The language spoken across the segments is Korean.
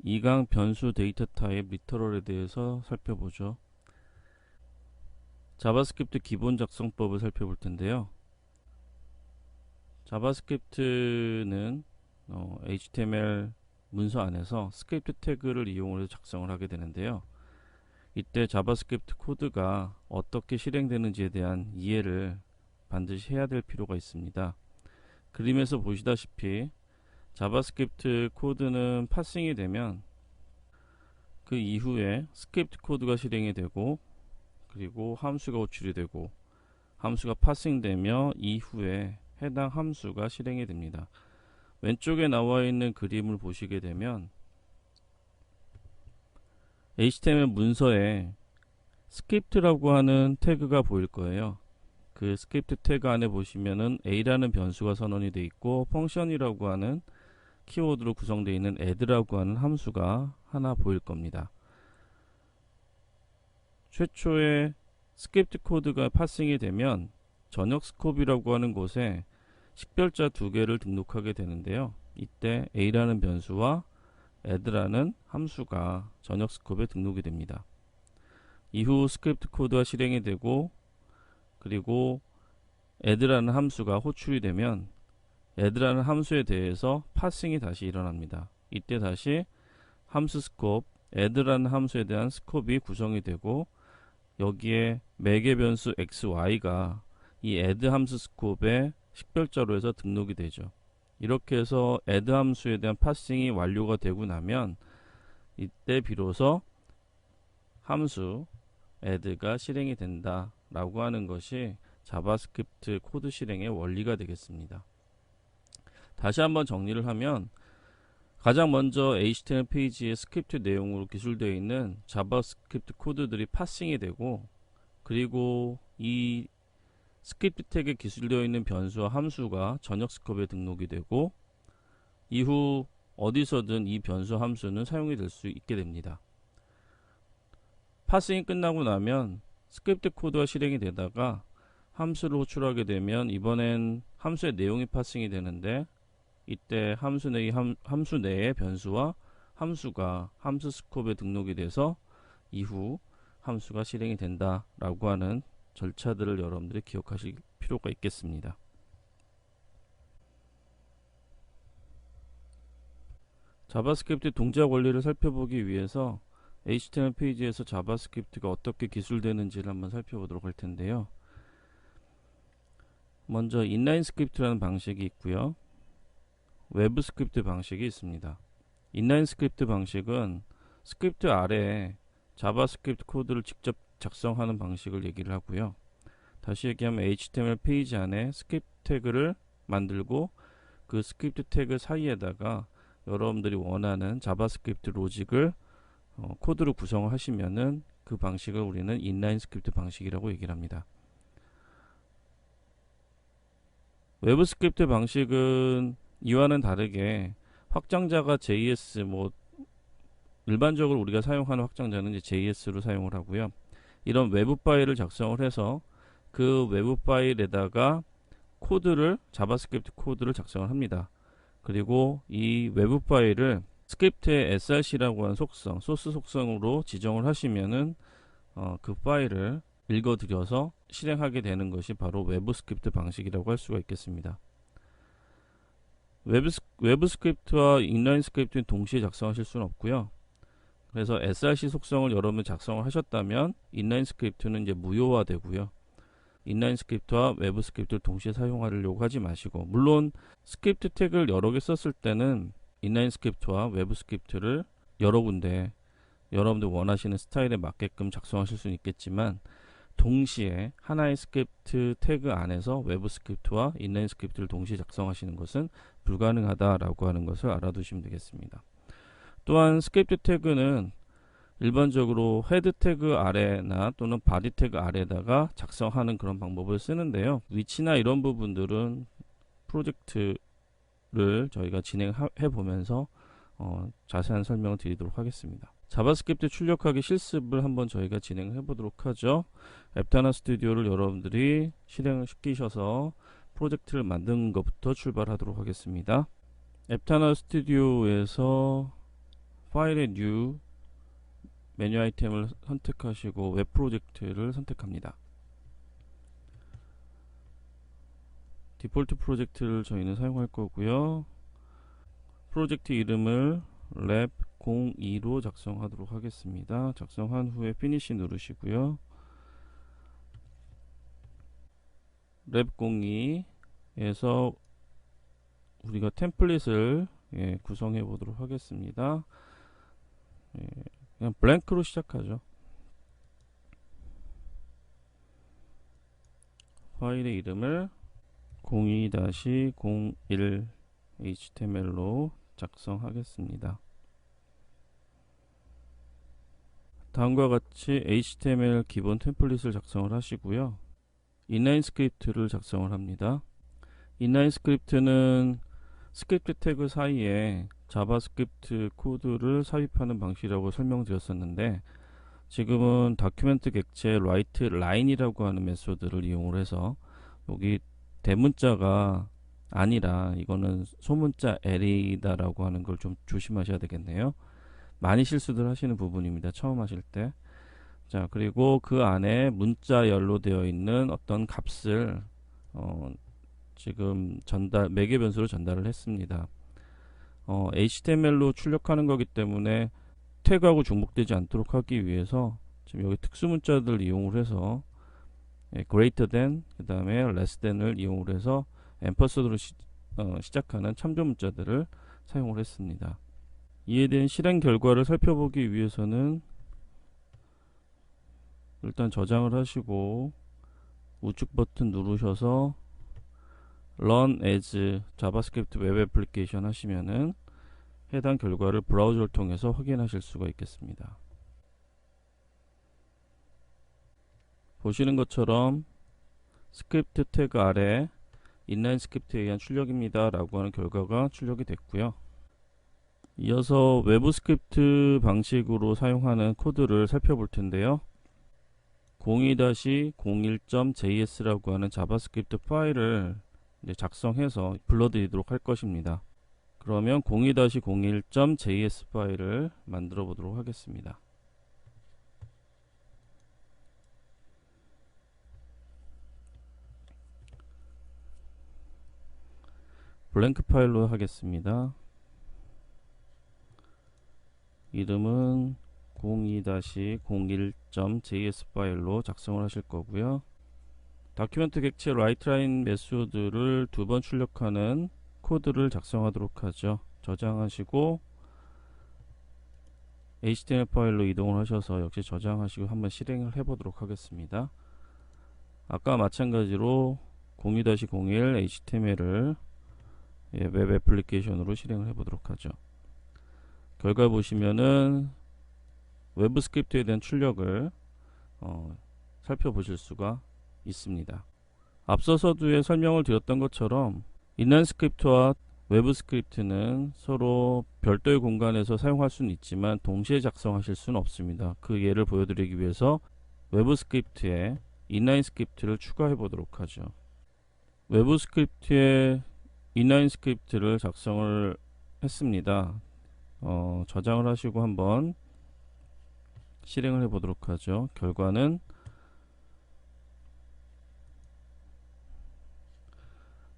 2강 변수 데이터 타입 리터럴에 대해서 살펴보죠. 자바스크립트 기본 작성법을 살펴볼 텐데요. 자바스크립트는 HTML 문서 안에서 스크립트 태그를 이용해서 작성을 하게 되는데요. 이때 자바스크립트 코드가 어떻게 실행되는지에 대한 이해를 반드시 해야 될 필요가 있습니다. 그림에서 보시다시피 자바스크립트 코드는 파싱이 되면 그 이후에 스크립트 코드가 실행이 되고, 그리고 함수가 호출이 되고, 함수가 파싱되며 이후에 해당 함수가 실행이 됩니다. 왼쪽에 나와 있는 그림을 보시게 되면 HTML 문서에 스크립트라고 하는 태그가 보일 거예요. 그 스크립트 태그 안에 보시면은 a라는 변수가 선언이 되어 있고, 펑션이라고 하는 키워드로 구성되어 있는 add라고 하는 함수가 하나 보일 겁니다. 최초에 스크립트 코드가 파싱이 되면 전역 스콥이라고 하는 곳에 식별자 두 개를 등록하게 되는데요. 이때 a라는 변수와 add라는 함수가 전역 스콥에 등록이 됩니다. 이후 스크립트 코드가 실행이 되고, 그리고 add라는 함수가 호출이 되면 add라는 함수에 대해서 파싱이 다시 일어납니다. 이때 다시 함수 스콥, add라는 함수에 대한 스콥이 구성이 되고, 여기에 매개 변수 xy가 이 add 함수 스콥의 식별자로 해서 등록이 되죠. 이렇게 해서 add 함수에 대한 파싱이 완료가 되고 나면 이때 비로소 함수 add가 실행이 된다 라고 하는 것이 자바스크립트 코드 실행의 원리가 되겠습니다. 다시 한번 정리를 하면, 가장 먼저 HTML 페이지의 스크립트 내용으로 기술되어 있는 자바스크립트 코드들이 파싱이 되고, 그리고 이 스크립트 태그에 기술되어 있는 변수와 함수가 전역 스콥에 등록이 되고, 이후 어디서든 이 변수 함수는 사용이 될 수 있게 됩니다. 파싱이 끝나고 나면 스크립트 코드가 실행이 되다가 함수를 호출하게 되면 이번엔 함수의 내용이 파싱이 되는데, 이때 함수 내의 변수와 함수가 함수 스콥에 등록이 돼서 이후 함수가 실행이 된다 라고 하는 절차들을 여러분들이 기억하실 필요가 있겠습니다. 자바스크립트 동작 원리를 살펴보기 위해서 HTML 페이지에서 자바스크립트가 어떻게 기술되는지를 한번 살펴보도록 할 텐데요. 먼저 인라인 스크립트라는 방식이 있고요. 외부 스크립트 방식이 있습니다. 인라인 스크립트 방식은 스크립트 아래에 자바스크립트 코드를 직접 작성하는 방식을 얘기를 하고요. 다시 얘기하면 HTML 페이지 안에 스크립트 태그를 만들고, 그 스크립트 태그 사이에다가 여러분들이 원하는 자바스크립트 로직을 코드로 구성을 하시면은 그 방식을 우리는 인라인 스크립트 방식이라고 얘기를 합니다. 외부 스크립트 방식은 이와는 다르게 확장자가 JS, 일반적으로 우리가 사용하는 확장자는 이제 JS로 사용을 하고요. 이런 외부 파일을 작성을 해서 그 외부 파일에다가 자바스크립트 코드를 작성을 합니다. 그리고 이 외부 파일을 스크립트의 src라고 하는 속성, 소스 속성으로 지정을 하시면은 그 파일을 읽어들여서 실행하게 되는 것이 바로 외부 스크립트 방식이라고 할 수가 있겠습니다. 외부 스크립트와 인라인 스크립트는 동시에 작성하실 수는 없고요. 그래서 src 속성을 여러분 작성을 하셨다면 인라인 스크립트는 이제 무효화되고요. 인라인 스크립트와 외부 스크립트를 동시에 사용하려고 하지 마시고, 물론 스크립트 태그를 여러 개 썼을 때는 인라인 스크립트와 외부 스크립트를 여러 군데 여러분들 원하시는 스타일에 맞게끔 작성하실 수는 있겠지만, 동시에 하나의 스크립트 태그 안에서 외부 스크립트와 인라인 스크립트를 동시에 작성하시는 것은 불가능하다라고 하는 것을 알아두시면 되겠습니다. 또한 스크립트 태그는 일반적으로 헤드 태그 아래나 또는 바디 태그 아래에다가 작성하는 그런 방법을 쓰는데요. 위치나 이런 부분들은 프로젝트를 저희가 진행해 보면서 자세한 설명을 드리도록 하겠습니다. 자바스크립트 출력하기 실습을 한번 저희가 진행해 보도록 하죠. 앱타나 스튜디오를 여러분들이 실행을 시키셔서 프로젝트를 만드는 것부터 출발하도록 하겠습니다. 앱타나 스튜디오에서 파일의 뉴 메뉴 아이템을 선택하시고 웹 프로젝트를 선택합니다. 디폴트 프로젝트를 저희는 사용할 거고요. 프로젝트 이름을 랩 02로 작성하도록 하겠습니다. 작성한 후에 피니시 누르시고요. 랩 02에서 우리가 템플릿을 구성해 보도록 하겠습니다. 그냥 블랭크로 시작하죠. 파일의 이름을 02-01 HTML로 작성하겠습니다. 다음과 같이 HTML 기본 템플릿을 작성을 하시고요. 인라인 스크립트를 작성을 합니다. 인라인 스크립트는 스크립트 태그 사이에 자바스크립트 코드를 삽입하는 방식이라고 설명드렸었는데, 지금은 다큐멘트 객체 라이트 라인이라고 하는 메소드를 이용을 해서 여기 대문자가 아니라 이거는 소문자 L이다라고 하는 걸 좀 조심하셔야 되겠네요. 많이 실수들 하시는 부분입니다. 처음 하실 때. 자, 그리고 그 안에 문자열로 되어 있는 어떤 값을 지금 매개 변수로 전달을 했습니다. HTML로 출력하는 거기 때문에 태그하고 중복되지 않도록 하기 위해서 지금 여기 특수 문자들 이용을 해서 greater than 그 다음에 less than을 이용을 해서 앰퍼서드로 시작하는 참조 문자들을 사용을 했습니다. 이에 대한 실행 결과를 살펴보기 위해서는 일단 저장을 하시고 우측 버튼 누르셔서 Run as JavaScript Web Application 하시면은 해당 결과를 브라우저를 통해서 확인하실 수가 있겠습니다. 보시는 것처럼 스크립트 태그 아래 인라인 스크립트에 의한 출력입니다 라고 하는 결과가 출력이 됐고요. 이어서 외부 스크립트 방식으로 사용하는 코드를 살펴볼 텐데요. 02-01.js라고 하는 자바스크립트 파일을 이제 작성해서 불러드리도록 할 것입니다. 그러면 02-01.js 파일을 만들어 보도록 하겠습니다. 블랭크 파일로 하겠습니다. 이름은 02-01.js 파일로 작성을 하실 거고요. 다큐멘트 객체 라이트라인 메소드를 2번 출력하는 코드를 작성하도록 하죠. 저장하시고 HTML 파일로 이동을 하셔서 역시 저장하시고 한번 실행을 해보도록 하겠습니다. 아까 마찬가지로 02-01 HTML을 웹 애플리케이션으로 실행을 해보도록 하죠. 결과 보시면은 외부 스크립트에 대한 출력을 살펴보실 수가 있습니다. 앞서 서두에 설명을 드렸던 것처럼 인라인 스크립트와 외부 스크립트는 서로 별도의 공간에서 사용할 수는 있지만 동시에 작성하실 수는 없습니다. 그 예를 보여드리기 위해서 외부 스크립트에 인라인 스크립트를 추가해 보도록 하죠. 외부 스크립트에 인라인 스크립트를 작성을 했습니다. 저장을 하시고 한번 실행을 해 보도록 하죠. 결과는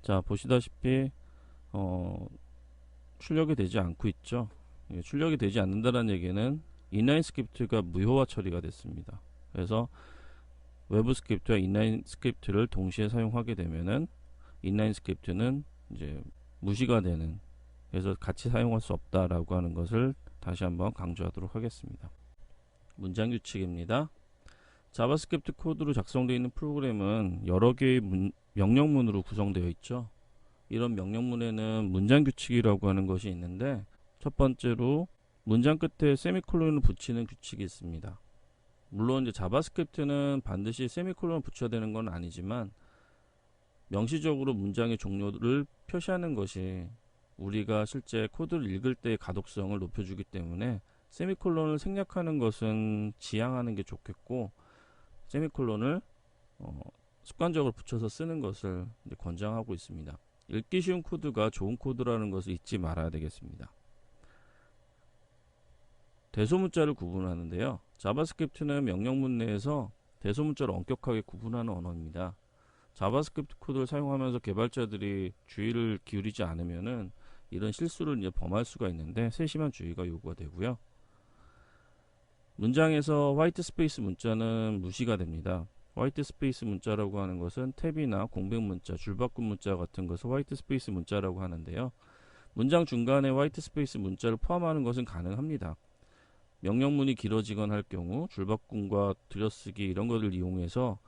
자, 보시다시피 출력이 되지 않고 있죠. 출력이 되지 않는다는 얘기는 인라인 스크립트가 무효화 처리가 됐습니다. 그래서 외부 스크립트와 인라인 스크립트를 동시에 사용하게 되면은 인라인 스크립트는 이제 무시가 되는, 그래서 같이 사용할 수 없다라고 하는 것을 다시 한번 강조하도록 하겠습니다. 문장 규칙입니다. 자바스크립트 코드로 작성되어 있는 프로그램은 여러 개의 명령문으로 구성되어 있죠. 이런 명령문에는 문장 규칙이라고 하는 것이 있는데, 첫 번째로 문장 끝에 세미콜론을 붙이는 규칙이 있습니다. 물론 이제 자바스크립트는 반드시 세미콜론을 붙여야 되는 건 아니지만 명시적으로 문장의 종료를 표시하는 것이 우리가 실제 코드를 읽을 때의 가독성을 높여주기 때문에 세미콜론을 생략하는 것은 지양하는 게 좋겠고, 세미콜론을 습관적으로 붙여서 쓰는 것을 권장하고 있습니다. 읽기 쉬운 코드가 좋은 코드라는 것을 잊지 말아야 되겠습니다. 대소문자를 구분하는데요. 자바스크립트는 명령문 내에서 대소문자를 엄격하게 구분하는 언어입니다. 자바스크립트 코드를 사용하면서 개발자들이 주의를 기울이지 않으면은 이런 실수를 이제 범할 수가 있는데 세심한 주의가 요구가 되고요. 문장에서 화이트 스페이스 문자는 무시가 됩니다. 화이트 스페이스 문자라고 하는 것은 탭이나 공백 문자, 줄바꿈 문자 같은 것을 화이트 스페이스 문자라고 하는데요. 문장 중간에 화이트 스페이스 문자를 포함하는 것은 가능합니다. 명령문이 길어지거나 할 경우 줄바꿈과 들여쓰기 이런 것을 이용해서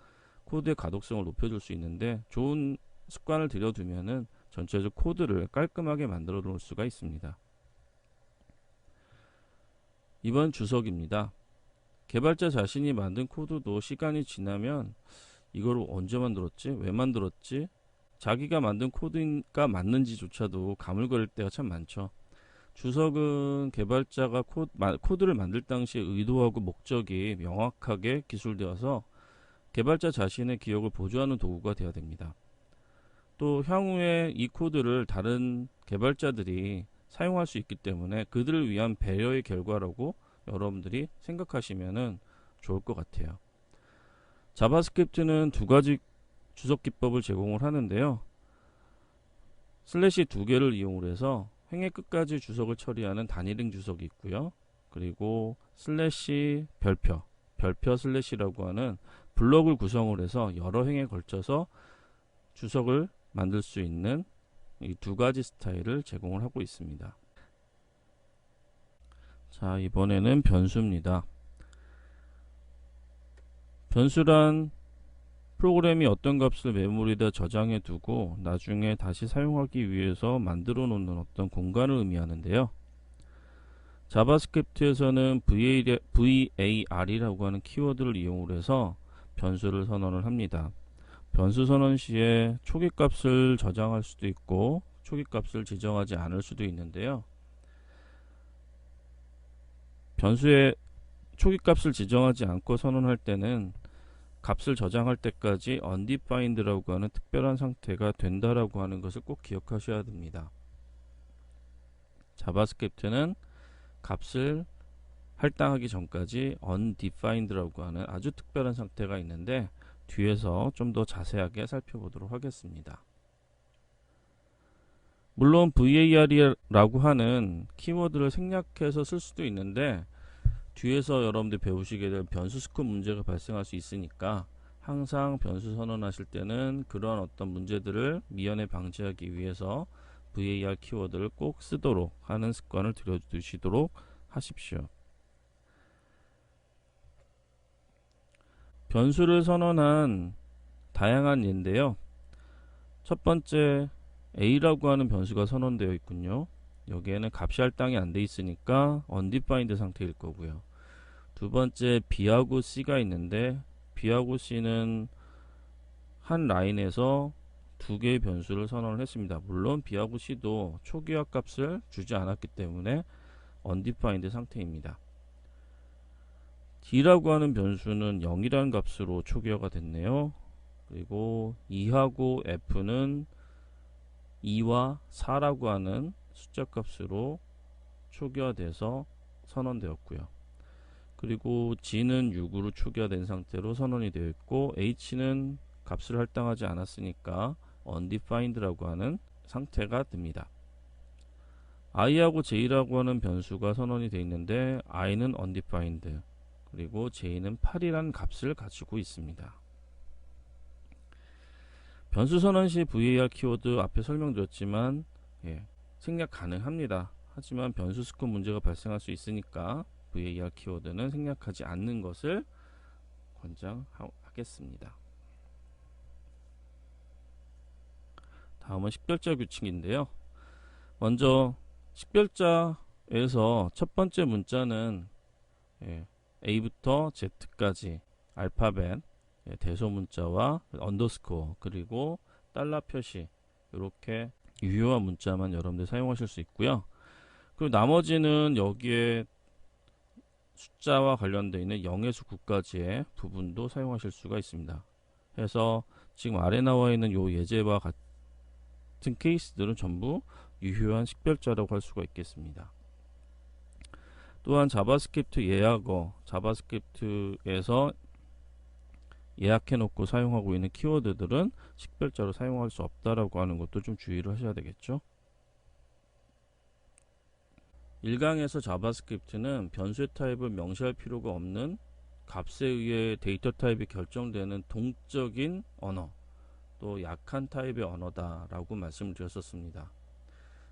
코드의 가독성을 높여줄 수 있는데 좋은 습관을 들여두면은 전체적 코드를 깔끔하게 만들어 놓을 수가 있습니다. 이번 주석입니다. 개발자 자신이 만든 코드도 시간이 지나면 이걸 언제 만들었지? 왜 만들었지? 자기가 만든 코드가 맞는지조차도 가물거릴 때가 참 많죠. 주석은 개발자가 코드를 만들 당시의 의도하고 목적이 명확하게 기술되어서 개발자 자신의 기억을 보조하는 도구가 되어야 됩니다. 또 향후에 이 코드를 다른 개발자들이 사용할 수 있기 때문에 그들을 위한 배려의 결과라고 여러분들이 생각하시면 좋을 것 같아요. 자바스크립트는 두 가지 주석 기법을 제공을 하는데요. 슬래시 두 개를 이용을 해서 횡의 끝까지 주석을 처리하는 단일행 주석이 있고요. 그리고 슬래시 별표 슬래시라고 하는 블럭을 구성을 해서 여러 행에 걸쳐서 주석을 만들 수 있는 이 두 가지 스타일을 제공을 하고 있습니다. 자, 이번에는 변수입니다. 변수란 프로그램이 어떤 값을 메모리에다 저장해 두고 나중에 다시 사용하기 위해서 만들어 놓는 어떤 공간을 의미하는데요. 자바스크립트에서는 VAR이라고 하는 키워드를 이용을 해서 변수를 선언을 합니다. 변수 선언 시에 초기 값을 저장할 수도 있고 초기 값을 지정하지 않을 수도 있는데요. 변수의 초기 값을 지정하지 않고 선언할 때는 값을 저장할 때까지 undefined라고 하는 특별한 상태가 된다라고 하는 것을 꼭 기억하셔야 됩니다. 자바스크립트는 값을 할당하기 전까지 undefined라고 하는 아주 특별한 상태가 있는데 뒤에서 좀 더 자세하게 살펴보도록 하겠습니다. 물론 VAR이라고 하는 키워드를 생략해서 쓸 수도 있는데 뒤에서 여러분들 배우시게 될 변수 스코프 문제가 발생할 수 있으니까 항상 변수 선언하실 때는 그런 어떤 문제들을 미연에 방지하기 위해서 VAR 키워드를 꼭 쓰도록 하는 습관을 들여두시도록 하십시오. 변수를 선언한 다양한 예인데요. 첫 번째 A라고 하는 변수가 선언되어 있군요. 여기에는 값이 할당이 안 돼 있으니까 undefined 상태일 거고요. 두 번째 B하고 C가 있는데 B하고 C는 한 라인에서 두 개의 변수를 선언을 했습니다. 물론 B하고 C도 초기화 값을 주지 않았기 때문에 undefined 상태입니다. D라고 하는 변수는 0이라는 값으로 초기화가 됐네요. 그리고 E하고 F는 2와 4라고 하는 숫자 값으로 초기화돼서 선언되었고요. 그리고 G는 6으로 초기화된 상태로 선언이 되어 있고 H는 값을 할당하지 않았으니까 undefined라고 하는 상태가 됩니다. I하고 J라고 하는 변수가 선언이 되어 있는데 I는 undefined 그리고 J는 8이라는 값을 가지고 있습니다. 변수 선언 시 VAR 키워드 앞에 설명드렸지만 생략 가능합니다. 하지만 변수 스코프 문제가 발생할 수 있으니까 VAR 키워드는 생략하지 않는 것을 권장하겠습니다. 다음은 식별자 규칙인데요. 먼저 식별자에서 첫 번째 문자는 A부터 Z까지 알파벳 대소문자와 언더스코어 그리고 달러 표시 이렇게 유효한 문자만 여러분들 사용하실 수 있고요. 그리고 나머지는 여기에 숫자와 관련되어 있는 0에서 9까지의 부분도 사용하실 수가 있습니다. 그래서 지금 아래 나와 있는 요 예제와 같은 케이스들은 전부 유효한 식별자라고 할 수가 있겠습니다. 또한 자바스크립트 예약어, 자바스크립트에서 예약해 놓고 사용하고 있는 키워드들은 식별자로 사용할 수 없다라고 하는 것도 좀 주의를 하셔야 되겠죠. 1강에서 자바스크립트는 변수의 타입을 명시할 필요가 없는 값에 의해 데이터 타입이 결정되는 동적인 언어, 또 약한 타입의 언어다라고 말씀을 드렸었습니다.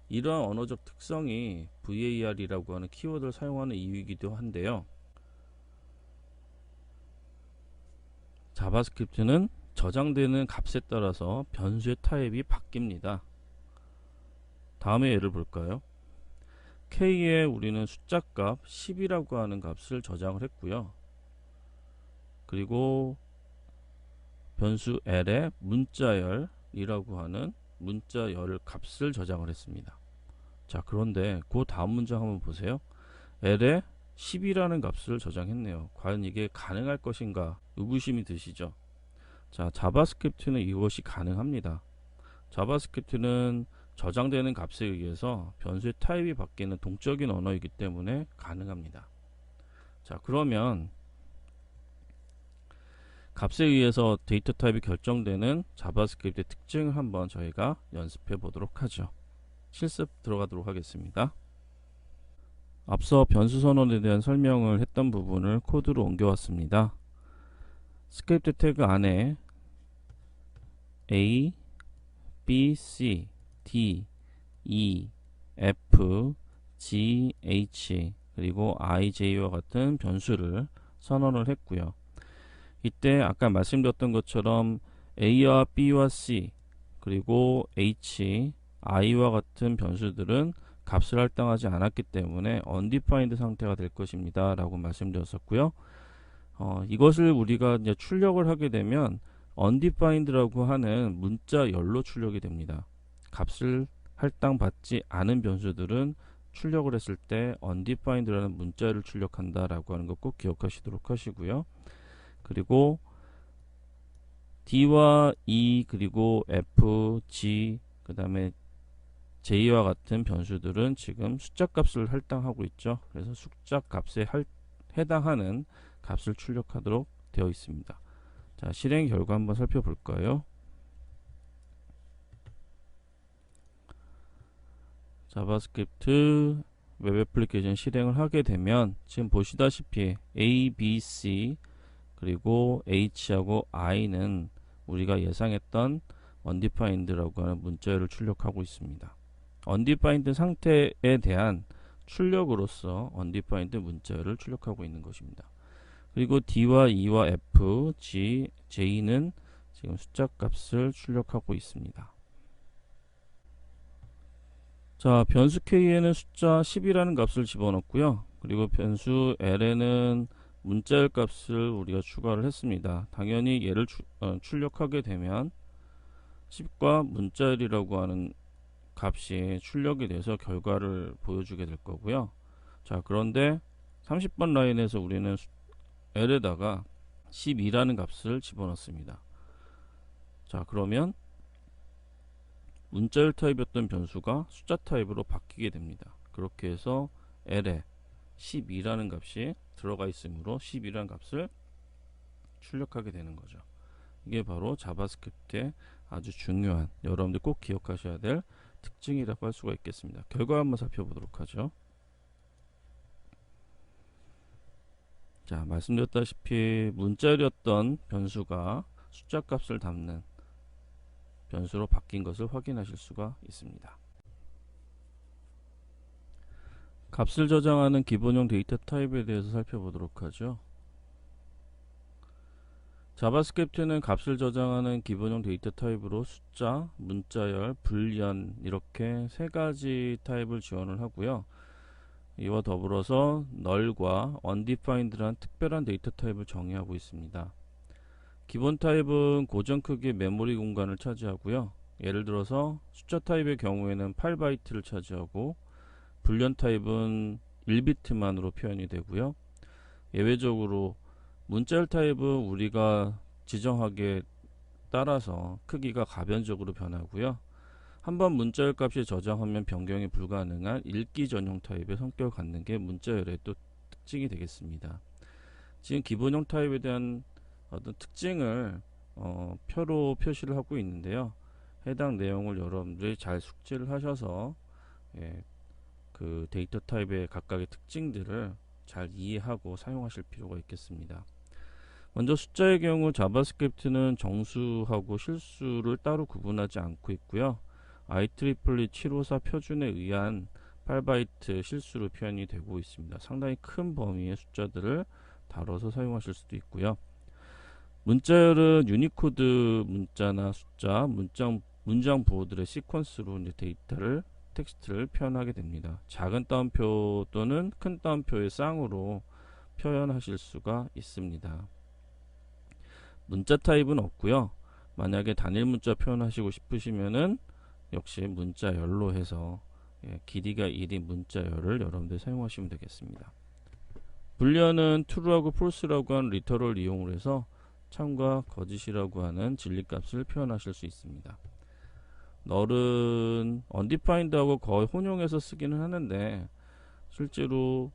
이러한 언어적 특성이 VAR이라고 하는 키워드를 사용하는 이유이기도 한데요. 자바스크립트는 저장되는 값에 따라서 변수의 타입이 바뀝니다. 다음에 예를 볼까요? K에 우리는 숫자값 10이라고 하는 값을 저장을 했고요. 그리고 변수 L에 문자열이라고 하는 문자열 값을 저장을 했습니다. 자, 그런데 그 다음 문장 한번 보세요. L에 10이라는 값을 저장했네요. 과연 이게 가능할 것인가 의구심이 드시죠? 자, 자바스크립트는 이것이 가능합니다. 자바스크립트는 저장되는 값에 의해서 변수의 타입이 바뀌는 동적인 언어이기 때문에 가능합니다. 자, 그러면 값에 의해서 데이터 타입이 결정되는 자바스크립트의 특징을 한번 저희가 연습해 보도록 하죠. 실습 들어가도록 하겠습니다. 앞서 변수 선언에 대한 설명을 했던 부분을 코드로 옮겨왔습니다. 스크립트 태그 안에 A, B, C, D, E, F, G, H 그리고 I, J와 같은 변수를 선언을 했고요. 이때 아까 말씀드렸던 것처럼 A와 B와 C 그리고 H, I와 같은 변수들은 값을 할당하지 않았기 때문에 undefined 상태가 될 것입니다 라고 말씀드렸었고요. 이것을 우리가 이제 출력을 하게 되면 undefined라고 하는 문자열로 출력이 됩니다. 값을 할당받지 않은 변수들은 출력을 했을 때 undefined라는 문자열을 출력한다 라고 하는 것 꼭 기억하시도록 하시고요. 그리고 D와 E 그리고 F, G 그 다음에 J와 같은 변수들은 지금 숫자 값을 할당하고 있죠. 그래서 숫자 값에 해당하는 값을 출력하도록 되어 있습니다. 자, 실행 결과 한번 살펴볼까요? 자바스크립트 웹 애플리케이션 실행을 하게 되면 지금 보시다시피 A, B, C 그리고 H하고 I는 우리가 예상했던 undefined라고 하는 문자열을 출력하고 있습니다. undefined 상태에 대한 출력으로서 undefined 문자열을 출력하고 있는 것입니다. 그리고 D와 E와 F, G, J는 지금 숫자 값을 출력하고 있습니다. 자, 변수 K에는 숫자 10이라는 값을 집어넣고요. 그리고 변수 L에는 문자열 값을 우리가 추가를 했습니다. 당연히 얘를 출력하게 되면 10과 문자열이라고 하는 값이 출력이 돼서 결과를 보여주게 될 거고요. 자, 그런데 30번 라인에서 우리는 L에다가 12라는 값을 집어넣습니다. 자, 그러면 문자열 타입이었던 변수가 숫자 타입으로 바뀌게 됩니다. 그렇게 해서 L에 12라는 값이 들어가 있으므로 12라는 값을 출력하게 되는 거죠. 이게 바로 자바스크립트의 아주 중요한, 여러분들 꼭 기억하셔야 될 특징이라고 할 수가 있겠습니다. 결과 한번 살펴보도록 하죠. 자, 말씀드렸다시피 문자열이었던 변수가 숫자 값을 담는 변수로 바뀐 것을 확인하실 수가 있습니다. 값을 저장하는 기본형 데이터 타입에 대해서 살펴보도록 하죠. 자바스크립트는 값을 저장하는 기본형 데이터 타입으로 숫자, 문자열, 불리언 이렇게 세 가지 타입을 지원을 하고요. 이와 더불어서 널과 undefined란 특별한 데이터 타입을 정의하고 있습니다. 기본 타입은 고정 크기의 메모리 공간을 차지하고요. 예를 들어서 숫자 타입의 경우에는 8바이트를 차지하고 불리언 타입은 1비트만으로 표현이 되고요. 예외적으로 문자열 타입은 우리가 지정하기에 따라서 크기가 가변적으로 변하고요. 한번 문자열 값이 저장하면 변경이 불가능한 읽기 전용 타입의 성격을 갖는 게 문자열의 또 특징이 되겠습니다. 지금 기본형 타입에 대한 어떤 특징을 표로 표시를 하고 있는데요. 해당 내용을 여러분들이 잘 숙지를 하셔서 예, 그 데이터 타입의 각각의 특징들을 잘 이해하고 사용하실 필요가 있겠습니다. 먼저 숫자의 경우 자바스크립트는 정수하고 실수를 따로 구분하지 않고 있고요. IEEE 754 표준에 의한 8바이트 실수로 표현이 되고 있습니다. 상당히 큰 범위의 숫자들을 다뤄서 사용하실 수도 있고요. 문자열은 유니코드 문자나 숫자, 문장 부호들의 시퀀스로 이제 데이터를 텍스트를 표현하게 됩니다. 작은 따옴표 또는 큰 따옴표의 쌍으로 표현하실 수가 있습니다. 문자 타입은 없고요. 만약에 단일 문자 표현하시고 싶으시면은 역시 문자열로 해서 길이가 1인 문자열을 여러분들이 사용하시면 되겠습니다. 불리언은 true하고 false라고 하는 리터럴 이용을 해서 참과 거짓이라고 하는 진리값을 표현하실 수 있습니다. 널은 undefined하고 거의 혼용해서 쓰기는 하는데 실제로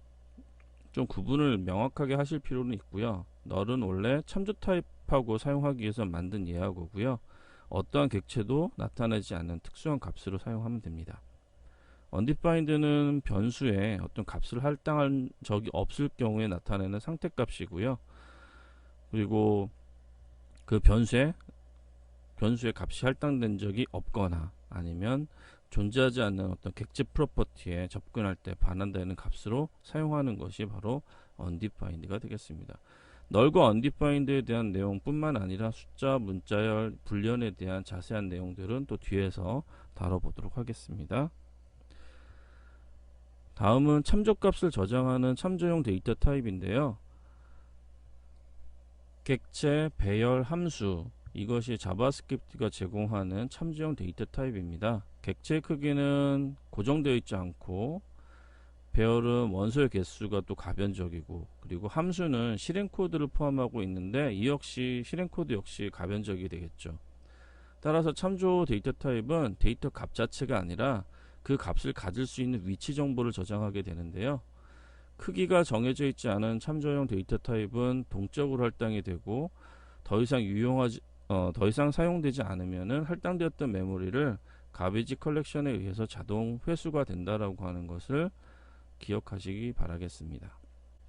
좀 구분을 명확하게 하실 필요는 있고요. 널은 원래 참조 타입하고 사용하기 위해서 만든 예하고고요. 어떠한 객체도 나타나지 않는 특수한 값으로 사용하면 됩니다. undefined는 변수에 어떤 값을 할당한 적이 없을 경우에 나타내는 상태값이고요. 그리고 그 변수에 값이 할당된 적이 없거나 아니면 존재하지 않는 어떤 객체 프로퍼티에 접근할 때 반환되는 값으로 사용하는 것이 바로 undefined가 되겠습니다. 널과 undefined에 대한 내용뿐만 아니라 숫자, 문자열, 불리언에 대한 자세한 내용들은 또 뒤에서 다뤄보도록 하겠습니다. 다음은 참조값을 저장하는 참조용 데이터 타입인데요. 객체, 배열, 함수, 이것이 자바스크립트가 제공하는 참조용 데이터 타입입니다. 객체의 크기는 고정되어 있지 않고 배열은 원소의 개수가 또 가변적이고, 그리고 함수는 실행 코드를 포함하고 있는데 이 역시 실행 코드 역시 가변적이 되겠죠. 따라서 참조 데이터 타입은 데이터 값 자체가 아니라 그 값을 가질 수 있는 위치 정보를 저장하게 되는데요. 크기가 정해져 있지 않은 참조용 데이터 타입은 동적으로 할당이 되고 더 이상 사용되지 않으면은 할당되었던 메모리를 가베지 컬렉션에 의해서 자동 회수가 된다라고 하는 것을 기억하시기 바라겠습니다.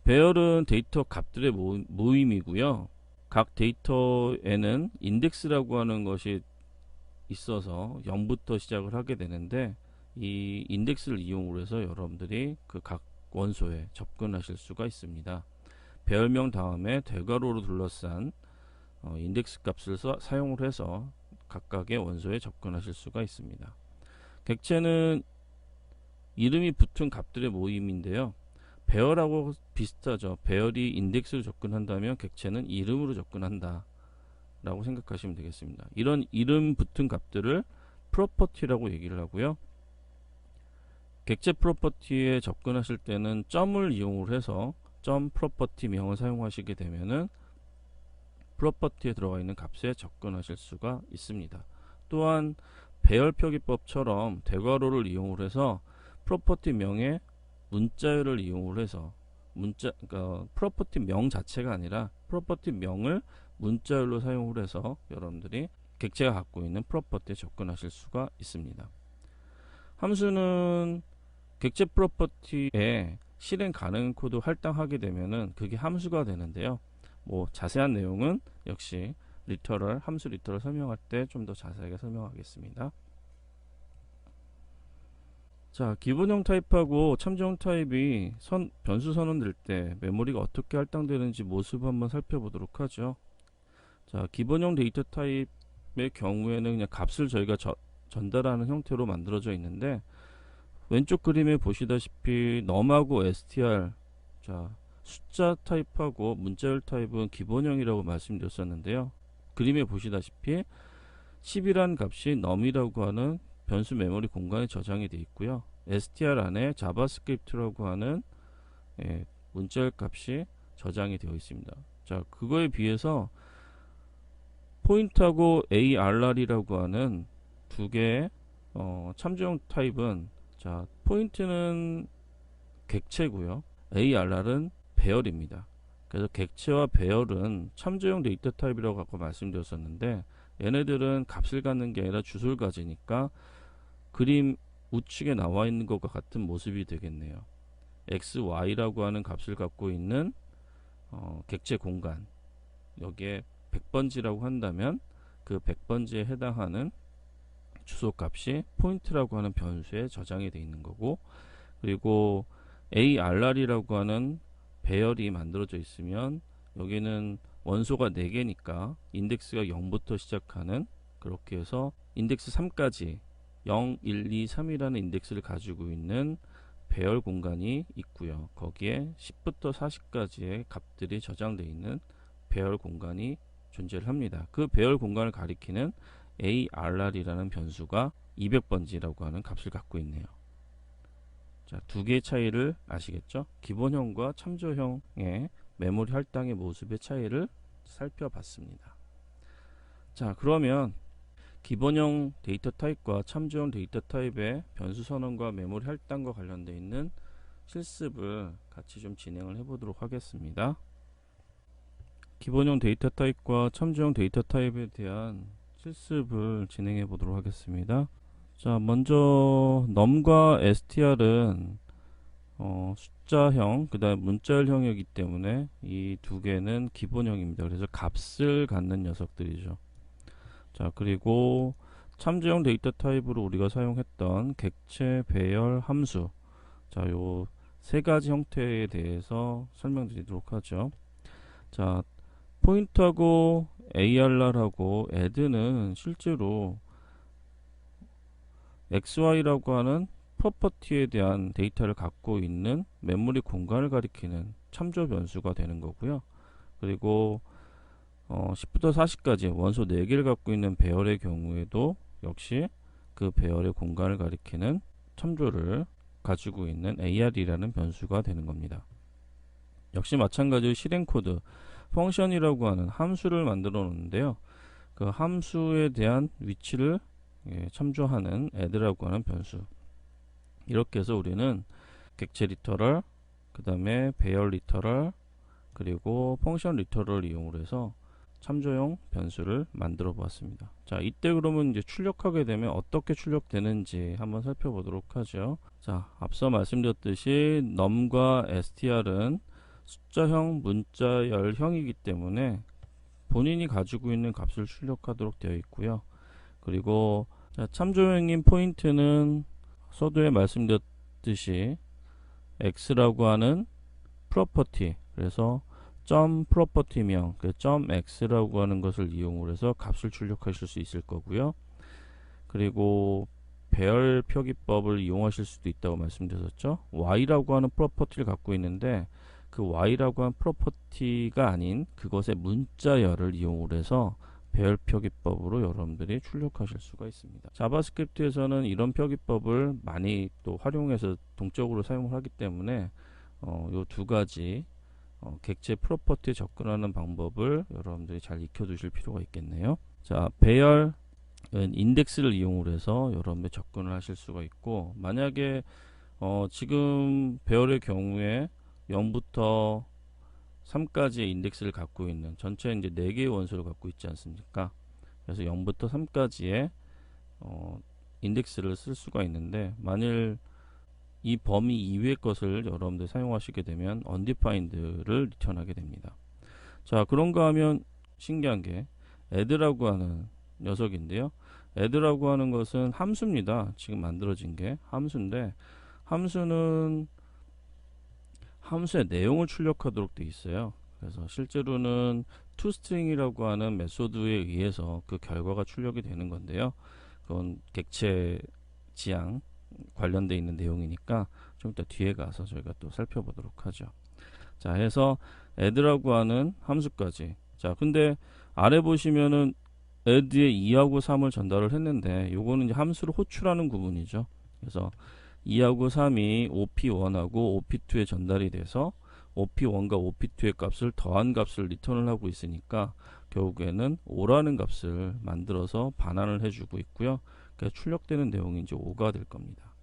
배열은 데이터 값들의 모임이고요. 각 데이터에는 인덱스라고 하는 것이 있어서 0부터 시작을 하게 되는데 이 인덱스를 이용으로 해서 여러분들이 그 각 원소에 접근하실 수가 있습니다. 배열명 다음에 대괄호로 둘러싼 인덱스 값을 사용을 해서 각각의 원소에 접근하실 수가 있습니다. 객체는 이름이 붙은 값들의 모임인데요. 배열하고 비슷하죠. 배열이 인덱스로 접근한다면 객체는 이름으로 접근한다 라고 생각하시면 되겠습니다. 이런 이름 붙은 값들을 프로퍼티라고 얘기를 하고요. 객체 프로퍼티에 접근하실 때는 점을 이용을 해서 점 프로퍼티 명을 사용하시게 되면은 프로퍼티에 들어가 있는 값에 접근하실 수가 있습니다. 또한 배열 표기법처럼 대괄호를 이용을 해서 프로퍼티 명의 문자열을 이용을 해서 그러니까 프로퍼티 명 자체가 아니라 프로퍼티 명을 문자열로 사용을 해서 여러분들이 객체가 갖고 있는 프로퍼티에 접근하실 수가 있습니다. 함수는 객체 프로퍼티에 실행 가능 코드 할당하게 되면은 그게 함수가 되는데요. 뭐 자세한 내용은 역시 함수 리터럴 설명할 때 좀 더 자세하게 설명하겠습니다. 자, 기본형 타입하고 참조형 타입이 변수 선언될 때 메모리가 어떻게 할당되는지 모습 한번 살펴보도록 하죠. 자, 기본형 데이터 타입의 경우에는 그냥 값을 저희가 전달하는 형태로 만들어져 있는데 왼쪽 그림에 보시다시피 num하고 str, 자, 숫자 타입하고 문자열 타입은 기본형이라고 말씀드렸었는데요. 그림에 보시다시피 10이란 값이 num이라고 하는 변수 메모리 공간에 저장이 되어 있고요. str 안에 자바스크립트라고 하는 문자열 값이 저장이 되어 있습니다. 자, 그거에 비해서 포인트하고 arr이라고 하는 두 개의 참조형 타입은 자 포인트는 객체고요. ARR은 배열입니다. 그래서 객체와 배열은 참조형 데이터 타입이라고 아까 말씀드렸었는데 얘네들은 값을 갖는 게 아니라 주소를 가지니까 그림 우측에 나와 있는 것과 같은 모습이 되겠네요. x, y라고 하는 값을 갖고 있는 객체 공간, 여기에 100번지라고 한다면 그 100번지에 해당하는 주소 값이 포인트라고 하는 변수에 저장이 되어 있는 거고, 그리고 ARR이라고 하는 배열이 만들어져 있으면 여기는 원소가 4개니까 인덱스가 0부터 시작하는, 그렇게 해서 인덱스 3까지 0, 1, 2, 3이라는 인덱스를 가지고 있는 배열 공간이 있고요. 거기에 10부터 40까지의 값들이 저장되어 있는 배열 공간이 존재를 합니다. 그 배열 공간을 가리키는 ARR이라는 변수가 200번지라고 하는 값을 갖고 있네요. 자, 두 개의 차이를 아시겠죠? 기본형과 참조형의 메모리 할당의 모습의 차이를 살펴봤습니다. 자, 그러면 기본형 데이터 타입과 참조형 데이터 타입의 변수 선언과 메모리 할당과 관련되어 있는 실습을 같이 좀 진행을 해보도록 하겠습니다. 기본형 데이터 타입과 참조형 데이터 타입에 대한 실습을 진행해 보도록 하겠습니다. 자, 먼저 num과 str은 숫자형, 그 다음 문자열형이기 때문에 이 두 개는 기본형입니다. 그래서 값을 갖는 녀석들이죠. 자, 그리고 참조형 데이터 타입으로 우리가 사용했던 객체, 배열, 함수, 자, 요 세 가지 형태에 대해서 설명드리도록 하죠. 자, 포인트하고 ARR하고 add는 실제로 XY라고 하는 프로퍼티에 대한 데이터를 갖고 있는 메모리 공간을 가리키는 참조 변수가 되는 거고요. 그리고 10부터 40까지 원소 4개를 갖고 있는 배열의 경우에도 역시 그 배열의 공간을 가리키는 참조를 가지고 있는 AR이라는 변수가 되는 겁니다. 역시 마찬가지로 실행 코드 펑션이라고 하는 함수를 만들어 놓는데요. 그 함수에 대한 위치를 참조하는 add라고 하는 변수, 이렇게 해서 우리는 객체 리터럴, 그 다음에 배열 리터럴, 그리고 펑션 리터럴 이용을 해서 참조형 변수를 만들어 보았습니다. 자, 이때 그러면 이제 출력하게 되면 어떻게 출력되는지 한번 살펴보도록 하죠. 자, 앞서 말씀드렸듯이 num과 str은 숫자형, 문자열형이기 때문에 본인이 가지고 있는 값을 출력하도록 되어 있고요. 그리고 자, 참조형인 포인트는 서두에 말씀드렸듯이 x라고 하는 프로퍼티, 그래서 점 프로퍼티명, 그 점 x라고 하는 것을 이용을 해서 값을 출력하실 수 있을 거고요. 그리고 배열 표기법을 이용하실 수도 있다고 말씀드렸죠. y라고 하는 프로퍼티를 갖고 있는데 그 y라고 하는 프로퍼티가 아닌 그것의 문자열을 이용을 해서 배열 표기법으로 여러분들이 출력하실 수가 있습니다. 자바스크립트에서는 이런 표기법을 많이 또 활용해서 동적으로 사용을 하기 때문에 요 두 가지 객체 프로퍼티에 접근하는 방법을 여러분들이 잘 익혀두실 필요가 있겠네요. 자, 배열은 인덱스를 이용을 해서 여러분들이 접근을 하실 수가 있고, 만약에 지금 배열의 경우에 0부터 3까지의 인덱스를 갖고 있는 전체 이제 4개의 원소를 갖고 있지 않습니까? 그래서 0부터 3까지의 인덱스를 쓸 수가 있는데, 만일 이 범위 이외의 것을 여러분들 사용하시게 되면 undefined를 리턴하게 됩니다. 자, 그런가 하면 신기한 게 add라고 하는 녀석인데요. add라고 하는 것은 함수입니다. 지금 만들어진 게 함수인데, 함수는 함수의 내용을 출력하도록 되어 있어요. 그래서 실제로는 toString이라고 하는 메소드에 의해서 그 결과가 출력이 되는 건데요. 그건 객체 지향 관련되어 있는 내용이니까 좀 이따 뒤에 가서 저희가 또 살펴보도록 하죠. 자, 해서 add라고 하는 함수까지. 자, 근데 아래 보시면은 add에 2하고 3을 전달을 했는데 요거는 이제 함수를 호출하는 구문이죠. 그래서 2하고 3이 op1하고 op2에 전달이 돼서 op1과 op2의 값을 더한 값을 리턴을 하고 있으니까 결국에는 5라는 값을 만들어서 반환을 해주고 있고요. 그러니까 출력되는 내용이 이제 5가 될 겁니다.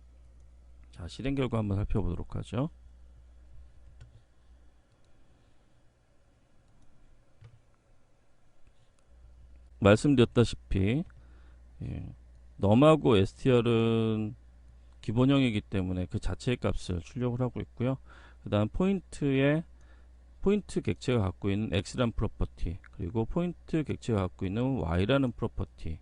자, 실행 결과 한번 살펴보도록 하죠. 말씀드렸다시피 num하고 str은 기본형이기 때문에 그 자체의 값을 출력을 하고 있고요. 그 다음 포인트 객체가 갖고 있는 x라는 프로퍼티, 그리고 포인트 객체가 갖고 있는 y라는 프로퍼티,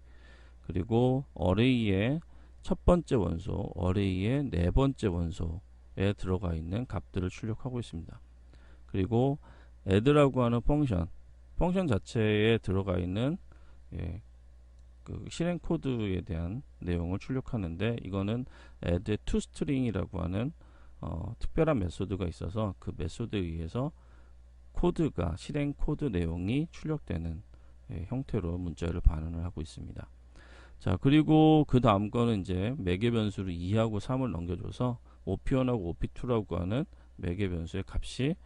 그리고 어레이의 첫 번째 원소, 어레이의 네 번째 원소에 들어가 있는 값들을 출력하고 있습니다. 그리고 add라고 하는 펑션 자체에 들어가 있는 그 실행 코드에 대한 내용을 출력하는데, 이거는 add toString이라고 하는 특별한 메소드가 있어서 그 메소드에 의해서 코드가 실행 코드 내용이 출력되는 형태로 문자를 반환을 하고 있습니다. 자, 그리고 그 다음 거는 이제 매개 변수를 2하고 3을 넘겨줘서 op1하고 op2라고 하는 매개 변수의 값이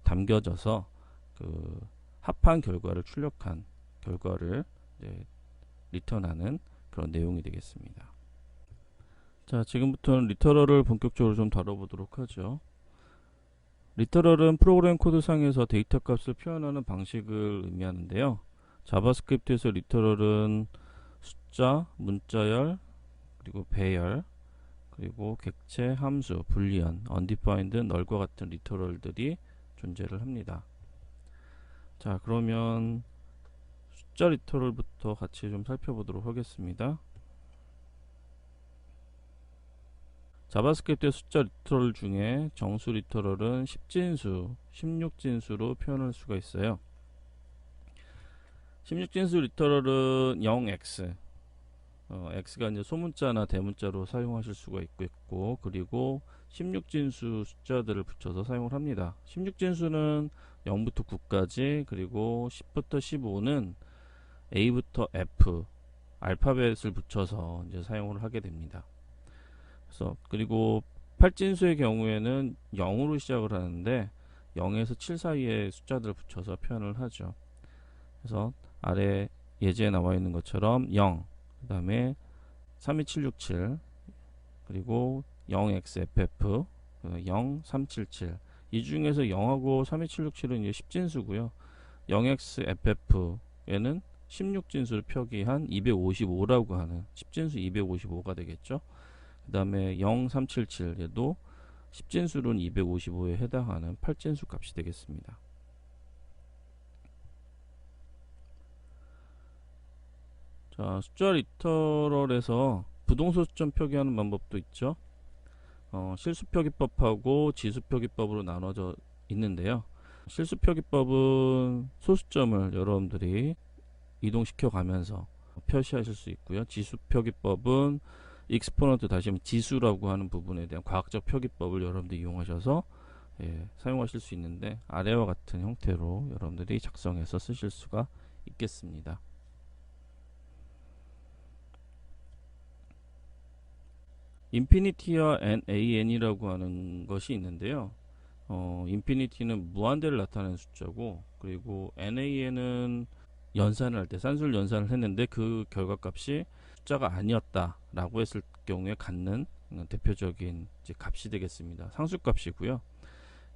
담겨져서 그 합한 결과를 출력한 결과를 이제 리턴하는 그런 내용이 되겠습니다. 자, 지금부터는 리터럴을 본격적으로 좀 다뤄보도록 하죠. 리터럴은 프로그램 코드상에서 데이터 값을 표현하는 방식을 의미하는데요. 자바스크립트에서 리터럴은 숫자, 문자열, 그리고 배열, 그리고 객체, 함수, 불리언, undefined, 널과 같은 리터럴들이 존재를 합니다. 자, 그러면 숫자 리터럴부터 같이 좀 살펴보도록 하겠습니다. 자바스크립트의 숫자 리터럴 중에 정수 리터럴은 10진수, 16진수로 표현할 수가 있어요. 16진수 리터럴은 0x, x가 이제 소문자나 대문자로 사용하실 수가 있고, 그리고 16진수 숫자들을 붙여서 사용을 합니다. 16진수는 0부터 9까지, 그리고 10부터 15는 A부터 F, 알파벳을 붙여서 이제 사용을 하게 됩니다. 그리고 8진수의 경우에는 0으로 시작을 하는데 0에서 7 사이의 숫자들을 붙여서 표현을 하죠. 그래서 아래 예제에 나와 있는 것처럼 0, 그 다음에 32767, 그리고 0xff, 03777. 이 중에서 0하고 32767은 이제 10진수고요. 0xff에는 16진수를 표기한 255라고 하는 10진수 255가 되겠죠. 그 다음에 0377에도 10진수로는 255에 해당하는 8진수 값이 되겠습니다. 자, 숫자 리터럴에서 부동소 수점 표기하는 방법도 있죠. 실수 표기법하고 지수 표기법으로 나눠져 있는데요. 실수 표기법은 소수점을 여러분들이 이동시켜 가면서 표시하실 수 있고요. 지수 표기법은 익스포넌트, 다시 한번 지수라고 하는 부분에 대한 과학적 표기법을 여러분들이 이용하셔서 사용하실 수 있는데, 아래와 같은 형태로 여러분들이 작성해서 쓰실 수가 있겠습니다. 인피니티와 nan이라고 하는 것이 있는데요. 인피니티는 무한대를 나타내는 숫자고, 그리고 nan은 연산을 할 때 산술 연산을 했는데 그 결과값이 숫자가 아니었다 라고 했을 경우에 갖는 대표적인 이제 값이 되겠습니다. 상수값이고요.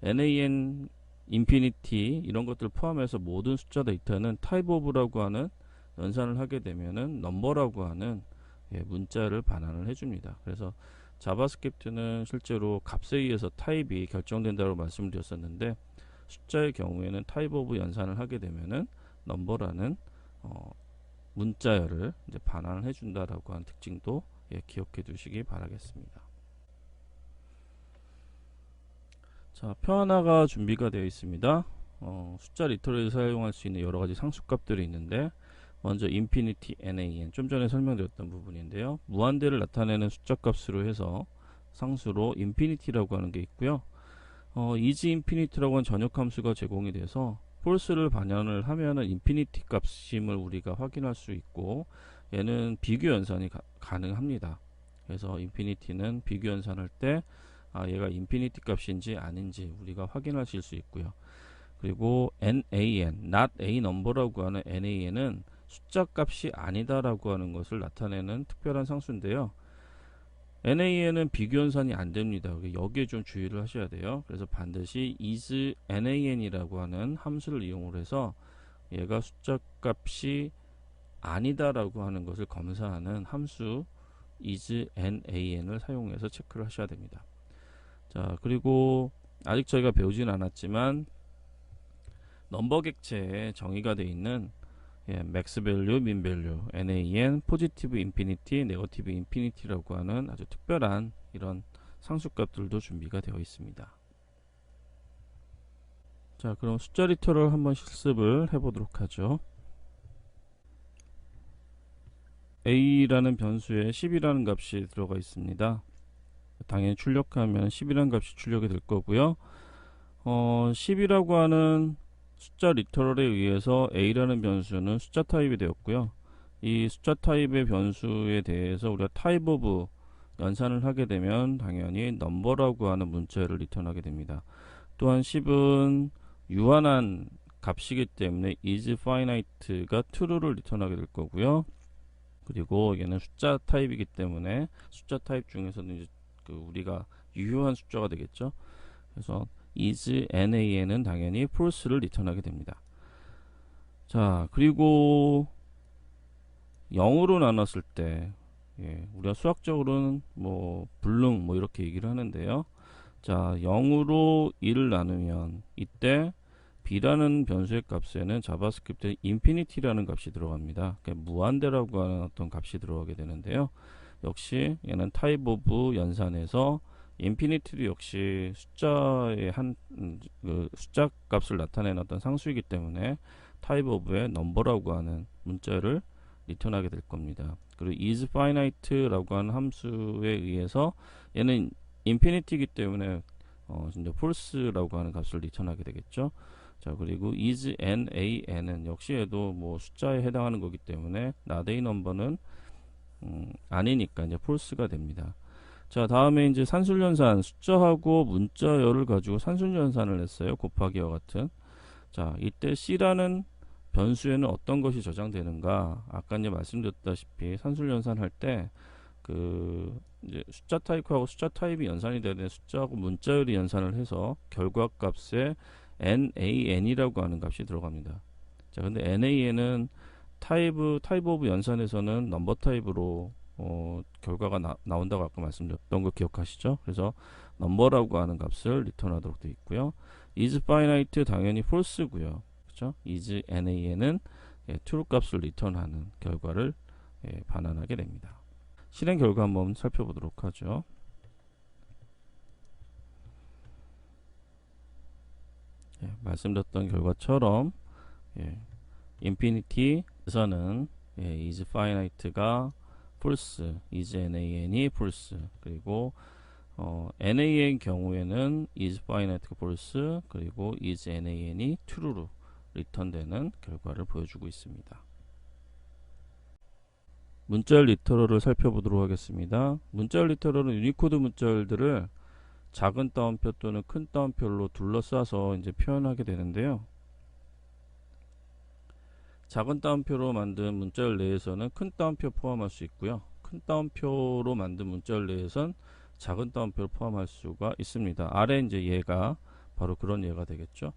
nan, 인피니티 이런 것들을 포함해서 모든 숫자 데이터는 타입 오브라고 하는 연산을 하게 되면은 넘버라고 하는 문자를 반환을 해줍니다. 그래서 자바스크립트는 실제로 값에 의해서 타입이 결정된다고 말씀을 드렸었는데, 숫자의 경우에는 타입 오브 연산을 하게 되면은 넘버라는 문자열을 이제 반환을 해준다라고 하는 특징도 기억해 두시기 바라겠습니다. 자, 표 하나가 준비가 되어 있습니다. 숫자 리터럴에서 사용할 수 있는 여러 가지 상수값들이 있는데, 먼저 infinity nan, 좀 전에 설명드렸던 부분인데요. 무한대를 나타내는 숫자 값으로 해서 상수로 infinity라고 하는 게 있고요. is infinity라고 하는 전역 함수가 제공이 돼서 false를 반환을 하면은 infinity 값임을 우리가 확인할 수 있고, 얘는 비교 연산이 가능합니다. 그래서 infinity는 비교 연산할 때 얘가 infinity 값인지 아닌지 우리가 확인하실 수 있고요. 그리고 nan, not a number라고 하는 nan은 숫자 값이 아니다라고 하는 것을 나타내는 특별한 상수인데요. NaN은 비교연산이 안 됩니다. 여기에 좀 주의를 하셔야 돼요. 그래서 반드시 is NaN이라고 하는 함수를 이용을 해서 얘가 숫자 값이 아니다라고 하는 것을 검사하는 함수 is NaN을 사용해서 체크를 하셔야 됩니다. 자, 그리고 아직 저희가 배우진 않았지만 넘버 객체에 정의가 되어 있는 맥스 밸류, 민 밸류, NaN, 포지티브 인피니티, 네거티브 인피니티라고 하는 아주 특별한 이런 상수값들도 준비가 되어 있습니다. 자, 그럼 숫자 리터럴 한번 실습을 해보도록 하죠. a라는 변수에 10이라는 값이 들어가 있습니다. 당연히 출력하면 10이라는 값이 출력이 될 거고요. 10이라고 하는 숫자 리터럴에 의해서 a라는 변수는 숫자 타입이 되었고요. 이 숫자 타입의 변수에 대해서 우리가 타입 오브 연산을 하게 되면 당연히 넘버라고 하는 문자열을 리턴하게 됩니다. 또한 10은 유한한 값이기 때문에 is finite가 true를 리턴하게 될 거고요. 그리고 얘는 숫자 타입이기 때문에 숫자 타입 중에서는 이제 우리가 유효한 숫자가 되겠죠. 그래서 is NaN은 당연히 false를 리턴하게 됩니다. 자, 그리고 0으로 나눴을 때 우리가 수학적으로는 뭐 불능 뭐 이렇게 얘기를 하는데요. 자, 0으로 1을 나누면 이때 b라는 변수의 값에는 자바스크립트에 infinity라는 값이 들어갑니다. 그러니까 무한대라고 하는 어떤 값이 들어가게 되는데요. 역시 얘는 타입 오브 연산에서 인피니티도 역시 숫자의 숫자 값을 나타내는 어떤 상수이기 때문에 타입 오브의 넘버라고 하는 문자를 리턴하게 될 겁니다. 그리고 is finite라고 하는 함수에 의해서 얘는 인피니티이기 때문에 이제 false라고 하는 값을 리턴하게 되겠죠. 자, 그리고 is NaN은 역시 얘도 뭐 숫자에 해당하는 거기 때문에 not a number는 아니니까 이제 false가 됩니다. 자, 다음에 이제 산술연산, 숫자하고 문자열을 가지고 산술연산을 했어요. 곱하기와 같은. 자, 이때 C라는 변수에는 어떤 것이 저장되는가? 아까 이제 말씀드렸다시피 산술연산 할 때 이제 숫자 타입하고 숫자 타입이 연산이 되는 숫자하고 문자열이 연산을 해서 결과값에 NaN이라고 하는 값이 들어갑니다. 자, 근데 NaN은 타입 오브 연산에서는 넘버 타입으로 결과가 나온다고 아까 말씀드렸던 거 기억하시죠? 그래서 넘버라고 하는 값을 리턴하도록 되어 있고요. is finite 당연히 false고요. 그렇죠? is NaN은 true 값을 리턴하는 결과를 반환하게 됩니다. 실행 결과 한번 살펴보도록 하죠. 말씀드렸던 결과처럼 infinity에서는 is finite가 false, is NaN이 false, 그리고 NaN 경우에는 is finite가 false, 그리고 is NaN이 true로 리턴되는 결과를 보여주고 있습니다. 문자열 리터럴을 살펴보도록 하겠습니다. 문자열 리터럴은 유니코드 문자열들을 작은 따옴표 또는 큰 따옴표로 둘러싸서 이제 표현하게 되는데요. 작은 따옴표로 만든 문자열 내에서는 큰 따옴표 포함할 수 있고요. 큰 따옴표로 만든 문자열 내에선 작은 따옴표를 포함할 수가 있습니다. 아래 이제 얘가 바로 그런 예가 되겠죠.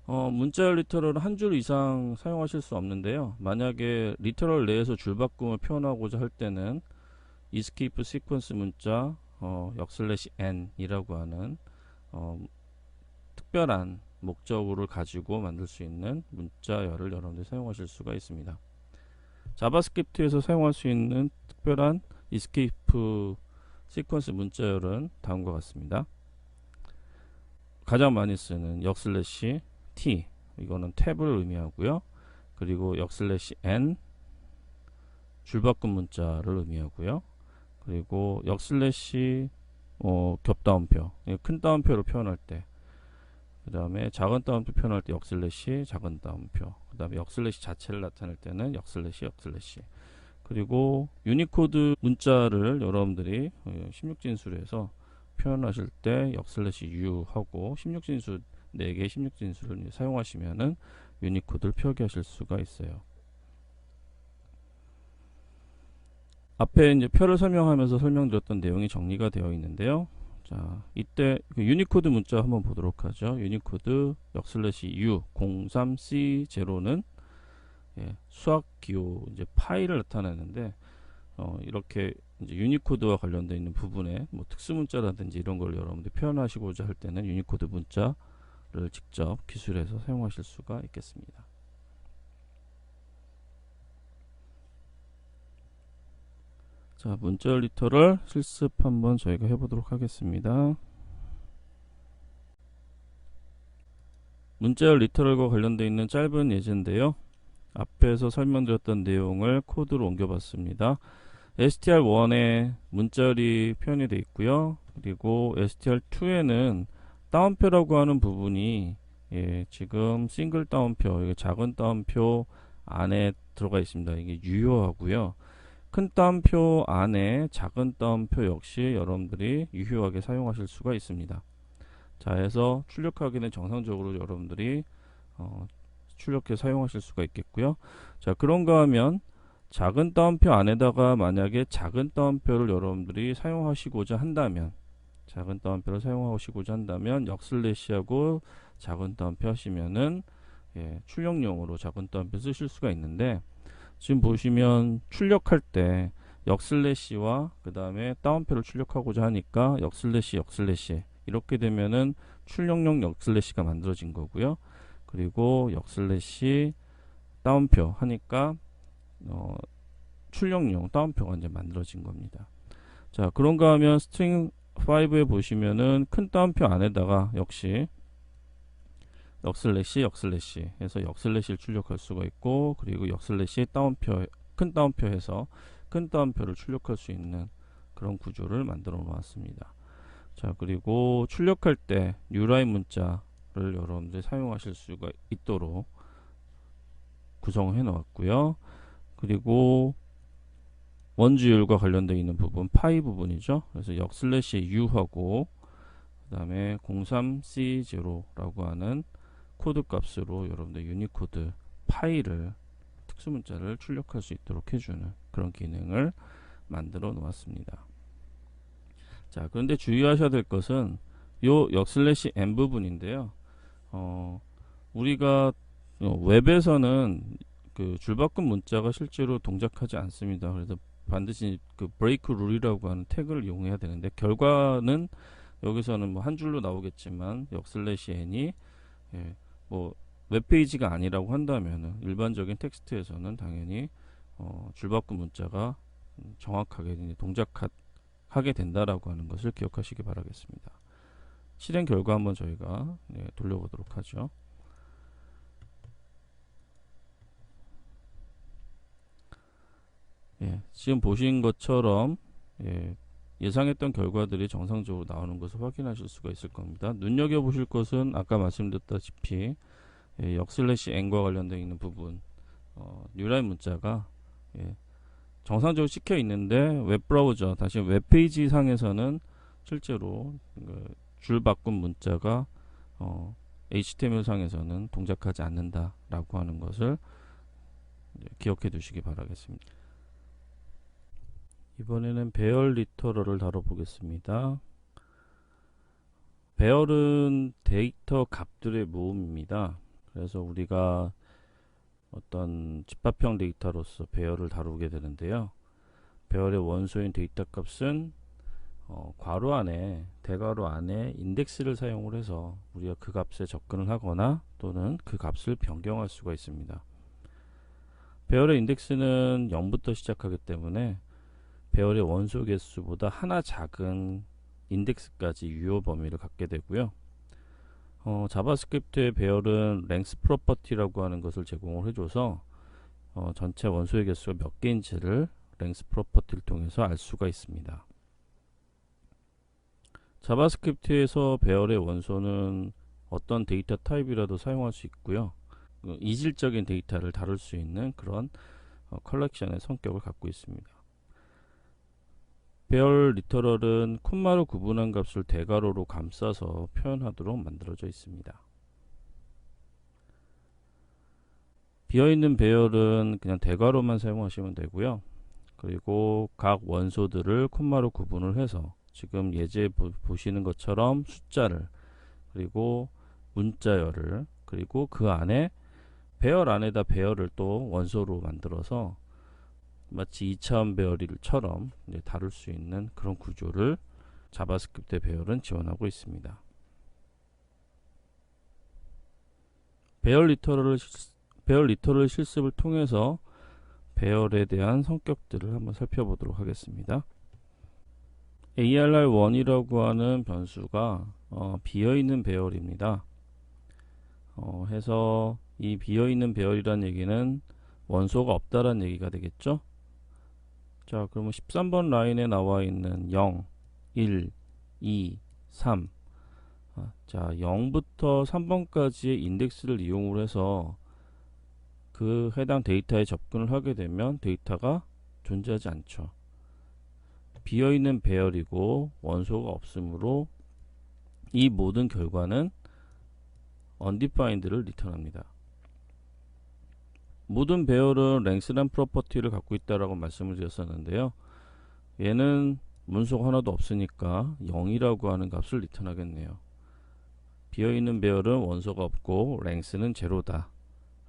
문자열 리터럴은 한 줄 이상 사용하실 수 없는데요. 만약에 리터럴 내에서 줄바꿈을 표현하고자 할 때는 escape sequence 문자 역/n 이라고 하는 특별한 목적어를 가지고 만들 수 있는 문자열을 여러분들이 사용하실 수가 있습니다. 자바스크립트에서 사용할 수 있는 특별한 escape sequence 문자열은 다음과 같습니다. 가장 많이 쓰는 역/t 이거는 탭을 의미하고요. 그리고 역/n 줄바꿈 문자를 의미하고요. 그리고 겹따옴표 큰 따옴표로 표현할 때, 그 다음에 작은 따옴표 표현할 때 작은 따옴표, 그 다음에 자체를 나타낼 때는 그리고 유니코드 문자를 여러분들이 16진수에서 표현하실 때 역/u 하고 16진수 4개의 16진수를 사용하시면은 유니코드를 표기하실 수가 있어요. 앞에 이제 표를 설명하면서 설명드렸던 내용이 정리가 되어 있는데요. 자, 이때 그 유니코드 문자 한번 보도록 하죠. 유니코드 역/u 03C0는 수학 기호 이제 파일을 나타내는데 이렇게 이제 유니코드와 관련되어 있는 부분에 뭐 특수 문자라든지 이런 걸 여러분들이 표현하시고자 할 때는 유니코드 문자를 직접 기술해서 사용하실 수가 있겠습니다. 자, 문자열 리터럴 실습 한번 저희가 해보도록 하겠습니다. 문자열 리터럴과 관련되어 있는 짧은 예제인데요. 앞에서 설명드렸던 내용을 코드로 옮겨봤습니다. str1에 문자열이 표현이 되어 있고요. 그리고 str2에는 따옴표라고 하는 부분이 지금 싱글 따옴표, 이게 작은 따옴표 안에 들어가 있습니다. 이게 유효하고요. 큰 따옴표 안에 작은 따옴표 역시 여러분들이 유효하게 사용하실 수가 있습니다. 자, 해서 출력하기는 정상적으로 여러분들이 출력해 사용하실 수가 있겠고요. 자, 그런가 하면 작은 따옴표 안에다가 만약에 작은 따옴표를 여러분들이 사용하시고자 한다면 역슬래시하고 작은 따옴표 하시면은 출력용으로 작은 따옴표 쓰실 수가 있는데, 지금 보시면 출력할 때 역슬래시와 그 다음에 따옴표를 출력하고자 하니까 역슬래시 이렇게 되면은 출력용 역슬래시가 만들어진 거고요. 그리고 역슬래시 따옴표 하니까 출력용 따옴표가 이제 만들어진 겁니다. 자, 그런가 하면 스트링 5에 보시면은 큰 따옴표 안에다가 역시 역슬래시 해서 역슬래시를 출력할 수가 있고, 그리고 역슬래시 따옴표 큰 따옴표 해서 큰 따옴표를 출력할 수 있는 그런 구조를 만들어 놓았습니다. 자, 그리고 출력할 때 뉴라인 문자를 여러분들 사용하실 수가 있도록 구성해 놓았고요. 그리고 원주율과 관련되어 있는 부분 파이 부분이죠. 그래서 역슬래시 u하고 그 다음에 03C0라고 하는 코드 값으로 여러분들 유니코드 파일을 특수 문자를 출력할 수 있도록 해주는 그런 기능을 만들어 놓았습니다. 자, 그런데 주의하셔야 될 것은 요 역슬래시 n 부분인데요. 우리가 웹에서는 그 줄바꿈 문자가 실제로 동작하지 않습니다. 그래서 반드시 그 브레이크 룰이라고 하는 태그를 이용해야 되는데, 결과는 여기서는 뭐 한 줄로 나오겠지만 역슬래시 n이 뭐 웹페이지가 아니라고 한다면 일반적인 텍스트에서는 당연히 줄바꿈 문자가 정확하게 동작하게 된다라고 하는 것을 기억하시기 바라겠습니다. 실행 결과 한번 저희가 돌려보도록 하죠. 지금 보신 것처럼 예상했던 결과들이 정상적으로 나오는 것을 확인하실 수가 있을 겁니다. 눈여겨보실 것은 아까 말씀드렸다시피 역슬래시 n과 관련되어 있는 부분 뉴라인 문자가 정상적으로 찍혀 있는데 웹브라우저 다시 웹페이지 상에서는 실제로 줄 바꿈 문자가 HTML 상에서는 동작하지 않는다라고 하는 것을 기억해 두시기 바라겠습니다. 이번에는 배열 리터럴을 다뤄보겠습니다. 배열은 데이터 값들의 모음입니다. 그래서 우리가 어떤 집합형 데이터로서 배열을 다루게 되는데요. 배열의 원소인 데이터 값은 괄호 안에 대괄호 안에 인덱스를 사용을 해서 우리가 그 값에 접근을 하거나 또는 그 값을 변경할 수가 있습니다. 배열의 인덱스는 0부터 시작하기 때문에 배열의 원소 개수보다 하나 작은 인덱스까지 유효 범위를 갖게 되고요. 자바스크립트의 배열은 랭스 프로퍼티라고 하는 것을 제공을 해줘서 전체 원소의 개수가 몇 개인지를 랭스 프로퍼티를 통해서 알 수가 있습니다. 자바스크립트에서 배열의 원소는 어떤 데이터 타입이라도 사용할 수 있고요. 이질적인 데이터를 다룰 수 있는 그런 컬렉션의 성격을 갖고 있습니다. 배열 리터럴은 콤마로 구분한 값을 대괄호로 감싸서 표현하도록 만들어져 있습니다. 비어있는 배열은 그냥 대괄호만 사용하시면 되고요. 그리고 각 원소들을 콤마로 구분을 해서 지금 예제 보시는 것처럼 숫자를, 그리고 문자열을, 그리고 그 안에 배열 안에다 배열을 또 원소로 만들어서 마치 2차원 배열일처럼 이제 다룰 수 있는 그런 구조를 자바스크립트 배열은 지원하고 있습니다. 배열 리터럴 실습을 통해서 배열에 대한 성격들을 한번 살펴보도록 하겠습니다. ARR1이라고 하는 변수가 비어있는 배열입니다. 해서 이 비어있는 배열이란 얘기는 원소가 없다란 얘기가 되겠죠. 자, 그러면 13번 라인에 나와 있는 0, 1, 2, 3. 자, 0부터 3번까지의 인덱스를 이용을 해서 그 해당 데이터에 접근을 하게 되면 데이터가 존재하지 않죠. 비어있는 배열이고 원소가 없으므로 이 모든 결과는 undefined를 리턴합니다. 모든 배열은 랭스란 프로퍼티를 갖고 있다라고 말씀을 드렸었는데요. 얘는 문서가 하나도 없으니까 0이라고 하는 값을 리턴하겠네요. 비어있는 배열은 원소가 없고 랭스는 제로다.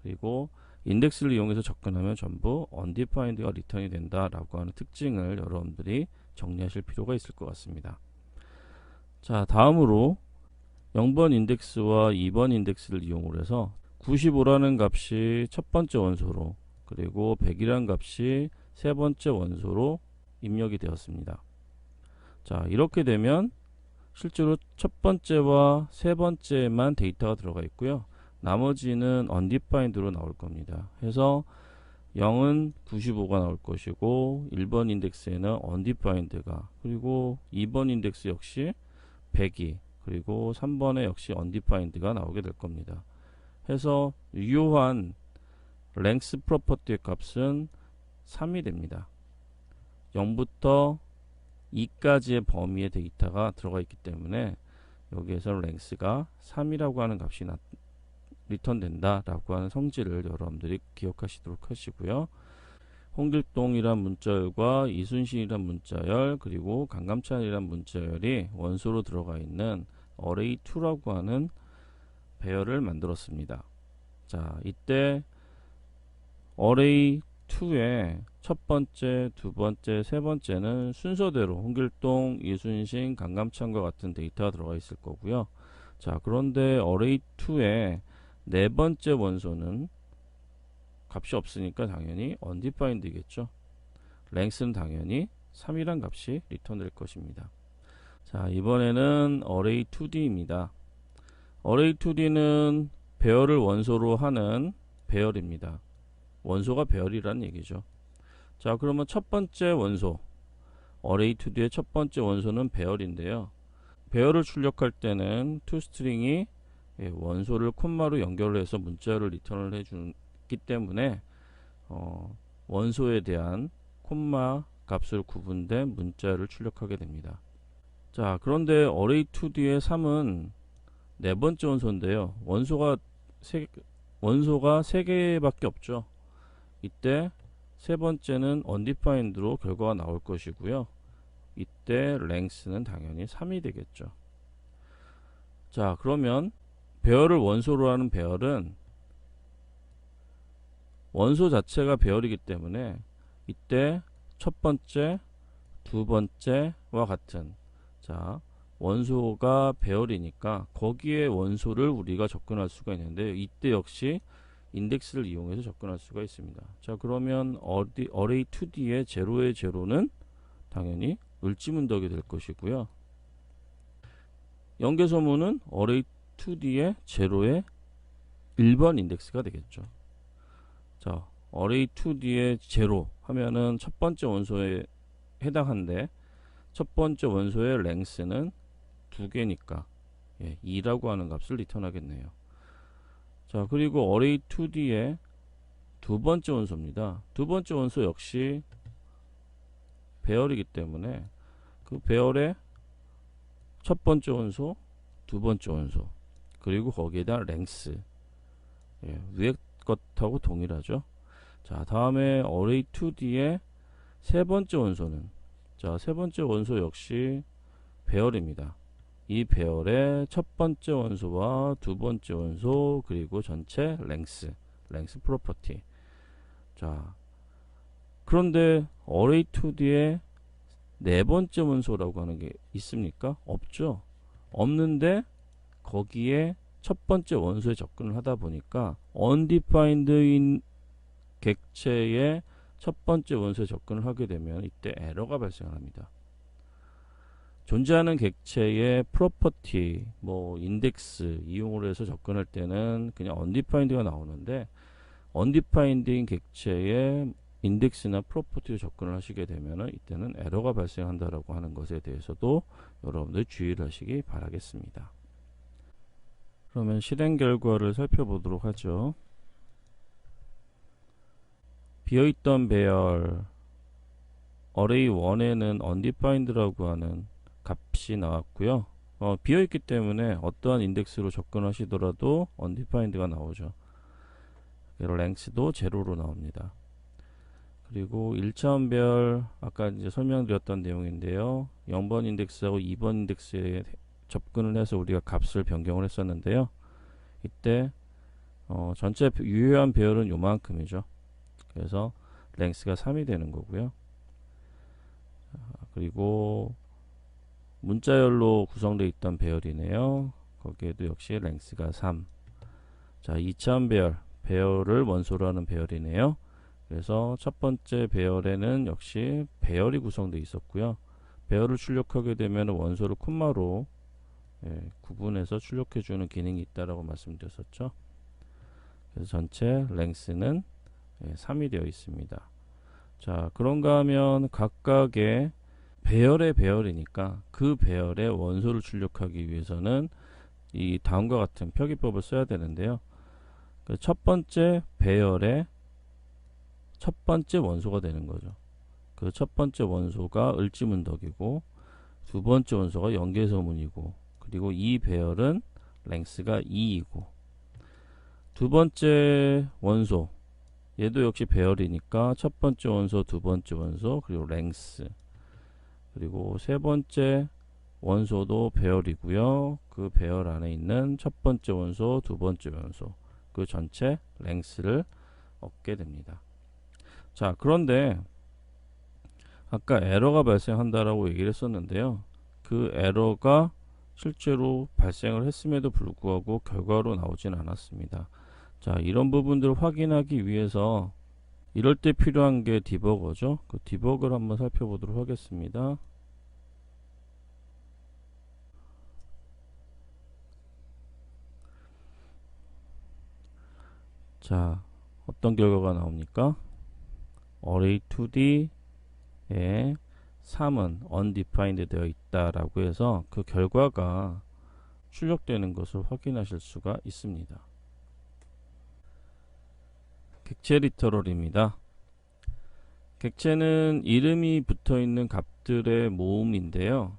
그리고 인덱스를 이용해서 접근하면 전부 undefined가 리턴이 된다라고 하는 특징을 여러분들이 정리하실 필요가 있을 것 같습니다. 자, 다음으로 0번 인덱스와 2번 인덱스를 이용을 해서 95라는 값이 첫 번째 원소로, 그리고 100이라는 값이 세 번째 원소로 입력이 되었습니다. 자, 이렇게 되면 실제로 첫 번째와 세 번째만 데이터가 들어가 있고요. 나머지는 undefined로 나올 겁니다. 해서 0은 95가 나올 것이고 1번 인덱스에는 undefined가, 그리고 2번 인덱스 역시 100이, 그리고 3번에 역시 undefined가 나오게 될 겁니다. 해서 유효한 length 프로퍼티의 값은 3이 됩니다. 0부터 2까지의 범위의 데이터가 들어가 있기 때문에 여기에서 length가 3이라고 하는 값이 리턴된다 라고 하는 성질을 여러분들이 기억하시도록 하시고요. 홍길동이란 문자열과 이순신이란 문자열, 그리고 강감찬이란 문자열이 원소로 들어가 있는 array2라고 하는 배열을 만들었습니다. 자, 이때 array2의 첫 번째, 두 번째, 세 번째는 순서대로 홍길동, 이순신, 강감찬과 같은 데이터가 들어가 있을 거고요. 자, 그런데 array2의 네 번째 원소는 값이 없으니까 당연히 undefined이겠죠. length는 당연히 3이란 값이 리턴될 것입니다. 자, 이번에는 array2d입니다. array2d는 배열을 원소로 하는 배열입니다. 원소가 배열이라는 얘기죠. 자, 그러면 첫 번째 원소, array2d의 첫 번째 원소는 배열인데요. 배열을 출력할 때는 toString이 원소를 콤마로 연결을 해서 문자열을 리턴을 해주기 때문에 원소에 대한 콤마 값을 구분된 문자열을 출력하게 됩니다. 자, 그런데 array2d의 3은 네 번째 원소인데요. 원소가 3개밖에 없죠. 이때 세 번째는 undefined로 결과가 나올 것이고요. 이때 length는 당연히 3이 되겠죠. 자, 그러면 배열을 원소로 하는 배열은 원소 자체가 배열이기 때문에 이때 첫 번째, 두 번째와 같은, 자, 원소가 배열이니까 거기에 원소를 우리가 접근할 수가 있는데 이때 역시 인덱스를 이용해서 접근할 수가 있습니다. 자, 그러면 array2d의 제로의 제로는 당연히 을지문덕이 될 것이고요. 연계소문은 array2d의 제로의 1번 인덱스가 되겠죠. 자, array2d의 제로 하면은 첫 번째 원소에 해당한데 첫 번째 원소의 length는 2개니까 2라고 하는 값을 리턴하겠네요. 자, 그리고 array2d의 두 번째 원소입니다. 두 번째 원소 역시 배열이기 때문에 그 배열의 첫 번째 원소, 두 번째 원소, 그리고 거기에다 length, 위에 것하고 동일하죠. 자, 다음에 array2d의 세 번째 원소는, 자, 세 번째 원소 역시 배열입니다. 이 배열의 첫 번째 원소와 두 번째 원소, 그리고 전체 랭스 프로퍼티. 자, 그런데 어레이 2D에 네 번째 원소라고 하는 게 있습니까? 없죠. 없는데 거기에 첫 번째 원소에 접근을 하다 보니까 undefined인 객체의 첫 번째 원소에 접근을 하게 되면 이때 에러가 발생합니다. 존재하는 객체의 프로퍼티, 뭐 인덱스 이용으로 해서 접근할 때는 그냥 undefined가 나오는데, undefined인 객체의 인덱스나 프로퍼티로 접근을 하시게 되면 이때는 에러가 발생한다라고 하는 것에 대해서도 여러분들 주의를 하시기 바라겠습니다. 그러면 실행 결과를 살펴보도록 하죠. 비어있던 배열 array 1에는 undefined라고 하는 값이 나왔고요. 비어있기 때문에 어떠한 인덱스로 접근하시더라도 undefined가 나오죠. 그리고 length도 제로로 나옵니다. 그리고 1차원별 아까 이제 설명드렸던 내용인데요. 0번 인덱스하고 2번 인덱스에 접근을 해서 우리가 값을 변경을 했었는데요. 이때 전체 유효한 배열은 요만큼이죠. 그래서 length가 3이 되는 거고요. 그리고 문자열로 구성되어 있던 배열이네요. 거기에도 역시 length가 3. 자, 2차원 배열을 원소로 하는 배열이네요. 그래서 첫 번째 배열에는 역시 배열이 구성되어 있었고요. 배열을 출력하게 되면 원소를 콤마로 구분해서 출력해주는 기능이 있다라고 말씀드렸었죠. 그래서 전체 length는 3이 되어 있습니다. 자, 그런가 하면 각각의 배열의 배열이니까 그 배열의 원소를 출력하기 위해서는 이 다음과 같은 표기법을 써야 되는데요. 첫 번째 배열의 첫 번째 원소가 되는 거죠. 그 첫 번째 원소가 을지문덕이고 두 번째 원소가 연계소문이고, 그리고 이 배열은 length가 2이고, 두 번째 원소 얘도 역시 배열이니까 첫 번째 원소, 두 번째 원소, 그리고 length, 그리고 세 번째 원소도 배열이고요. 그 배열 안에 있는 첫 번째 원소, 두 번째 원소, 그 전체 length를 얻게 됩니다. 자, 그런데 아까 에러가 발생한다라고 얘기를 했었는데요. 그 에러가 실제로 발생을 했음에도 불구하고 결과로 나오진 않았습니다. 자, 이런 부분들을 확인하기 위해서 이럴 때 필요한 게 디버거죠. 그 디버그를 한번 살펴보도록 하겠습니다. 자, 어떤 결과가 나옵니까? array 2D에 3은 undefined 되어 있다라고 해서 그 결과가 출력되는 것을 확인하실 수가 있습니다. 객체 리터럴입니다. 객체는 이름이 붙어있는 값들의 모음인데요.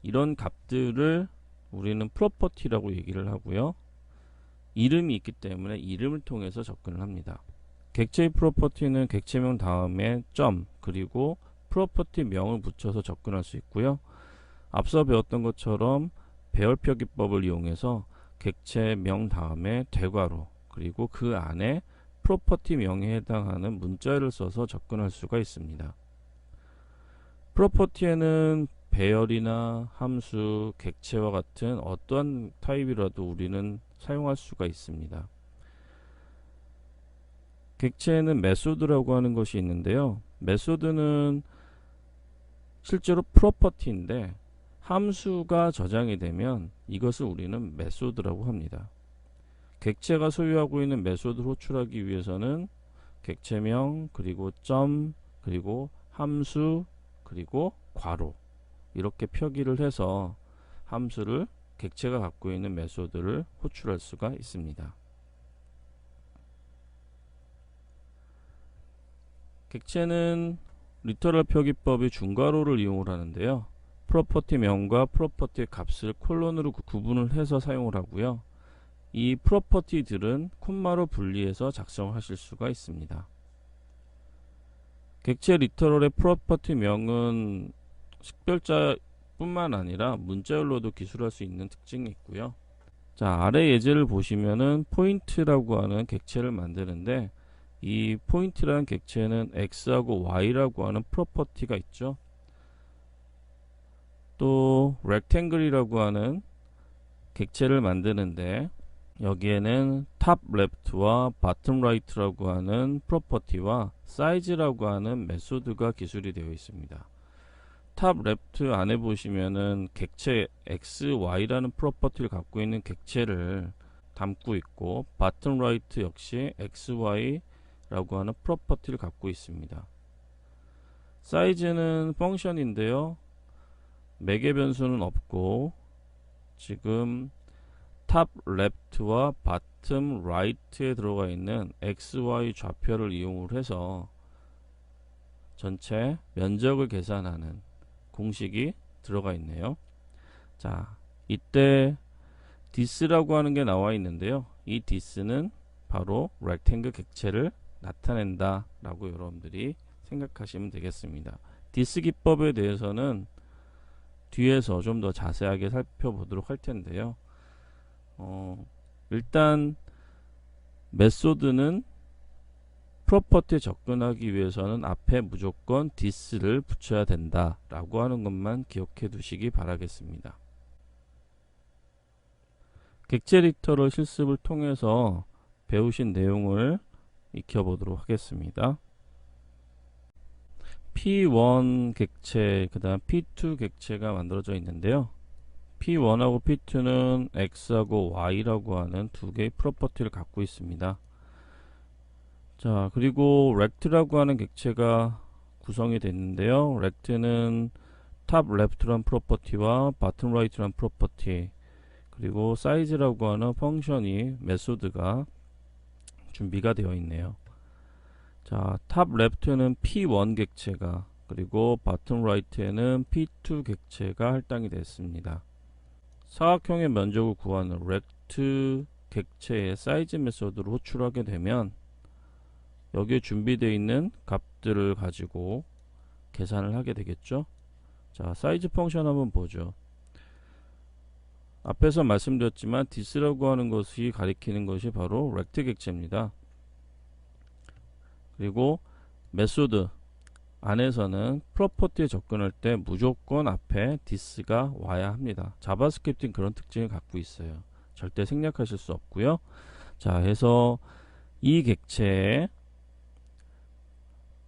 이런 값들을 우리는 프로퍼티라고 얘기를 하고요. 이름이 있기 때문에 이름을 통해서 접근을 합니다. 객체의 프로퍼티는 객체명 다음에 점 그리고 프로퍼티 명을 붙여서 접근할 수 있고요. 앞서 배웠던 것처럼 배열표 기법을 이용해서 객체명 다음에 대괄호 그리고 그 안에 프로퍼티 명에 해당하는 문자열을 써서 접근할 수가 있습니다. 프로퍼티에는 배열이나 함수, 객체와 같은 어떠한 타입이라도 우리는 사용할 수가 있습니다. 객체에는 메소드라고 하는 것이 있는데요. 메소드는 실제로 프로퍼티인데 함수가 저장이 되면 이것을 우리는 메소드라고 합니다. 객체가 소유하고 있는 메소드를 호출하기 위해서는 객체명 그리고 점 그리고 함수 그리고 괄호 이렇게 표기를 해서 함수를 객체가 갖고 있는 메소드를 호출할 수가 있습니다. 객체는 리터럴 표기법의 중괄호를 이용을 하는데요. 프로퍼티 명과 프로퍼티의 값을 콜론으로 구분을 해서 사용을 하고요. 이 프로퍼티들은 콤마로 분리해서 작성하실 수가 있습니다. 객체 리터럴의 프로퍼티명은 식별자뿐만 아니라 문자열로도 기술할 수 있는 특징이 있고요. 자, 아래 예제를 보시면은 포인트라고 하는 객체를 만드는데, 이 포인트라는 객체는 x하고 y라고 하는 프로퍼티가 있죠. 또 rectangle이라고 하는 객체를 만드는데, 여기에는 탑 레프트와 바텀 라이트라고 하는 프로퍼티와 사이즈라고 하는 메소드가 기술이 되어 있습니다. 탑 레프트 안에 보시면은 객체 XY라는 프로퍼티를 갖고 있는 객체를 담고 있고, 바텀 라이트 역시 XY라고 하는 프로퍼티를 갖고 있습니다. 사이즈는 펑션인데요. 매개 변수는 없고, 지금 탑 레프트와 바텀 라이트에 들어가 있는 XY 좌표를 이용을 해서 전체 면적을 계산하는 공식이 들어가 있네요. 자, 이때 this라고 하는 게 나와 있는데요. 이 this는 바로 rectangle 객체를 나타낸다 라고 여러분들이 생각하시면 되겠습니다. this 기법에 대해서는 뒤에서 좀 더 자세하게 살펴보도록 할 텐데요. 일단 메소드는 프로퍼티에 접근하기 위해서는 앞에 무조건 this를 붙여야 된다 라고 하는 것만 기억해 두시기 바라겠습니다. 객체 리터럴 실습을 통해서 배우신 내용을 익혀보도록 하겠습니다. P1 객체, 그 다음 P2 객체가 만들어져 있는데요. P1하고 P2는 X하고 Y라고 하는 두 개의 프로퍼티를 갖고 있습니다. 자, 그리고 rect라고 하는 객체가 구성이 됐는데요. rect는 탑 레프트란 프로퍼티와 바텀 라이트란 프로퍼티, 그리고 사이즈라고 하는 펑션이 메소드가 준비가 되어 있네요. 자, 탑 레프트는 P1 객체가, 그리고 바텀 라이트에는 P2 객체가 할당이 됐습니다. 사각형의 면적을 구하는 rect 객체의 사이즈 메소드를 호출하게 되면 여기에 준비되어 있는 값들을 가지고 계산을 하게 되겠죠. 자, 사이즈 펑션 한번 보죠. 앞에서 말씀드렸지만 this라고 하는 것이 가리키는 것이 바로 rect 객체입니다. 그리고 메소드 안에서는 프로퍼티에 접근할 때 무조건 앞에 this가 와야 합니다. 자바스크립트는 그런 특징을 갖고 있어요. 절대 생략하실 수 없고요. 자, 해서 이 객체의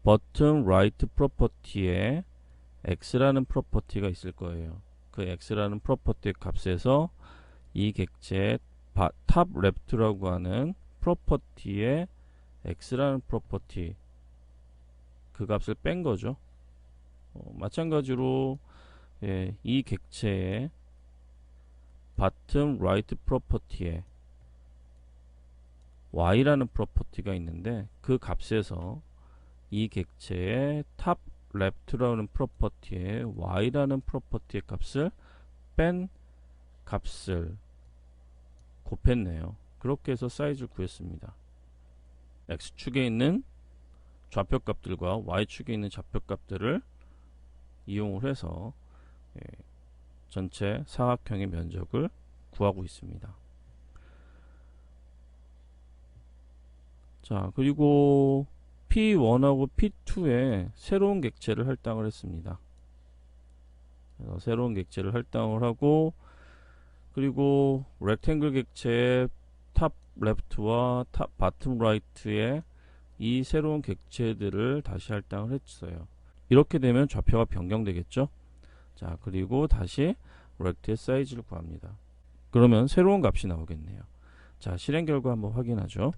bottom right 프로퍼티에 x라는 프로퍼티가 있을 거예요. 그 x라는 프로퍼티의 값에서 이 객체의 탑 레프트라고 하는 프로퍼티에 x라는 프로퍼티 그 값을 뺀 거죠. 마찬가지로 이 객체의 bottom right 프로퍼티에 y라는 프로퍼티가 있는데 그 값에서 이 객체의 탑 레프트라는 프로퍼티에 y라는 프로퍼티의 값을 뺀 값을 곱했네요. 그렇게 해서 사이즈를 구했습니다. x축에 있는 좌표값들과 y축에 있는 좌표값들을 이용을 해서 전체 사각형의 면적을 구하고 있습니다. 자, 그리고 P1하고 P2에 새로운 객체를 할당을 했습니다. 새로운 객체를 할당을 하고, 그리고 rectangle 객체의 탑 레프트와 탑 바텀 라이트에 이 새로운 객체들을 다시 할당을 했어요. 이렇게 되면 좌표가 변경되겠죠. 자, 그리고 다시 rect의 사이즈를 구합니다. 그러면 새로운 값이 나오겠네요. 자, 실행 결과 한번 확인하죠.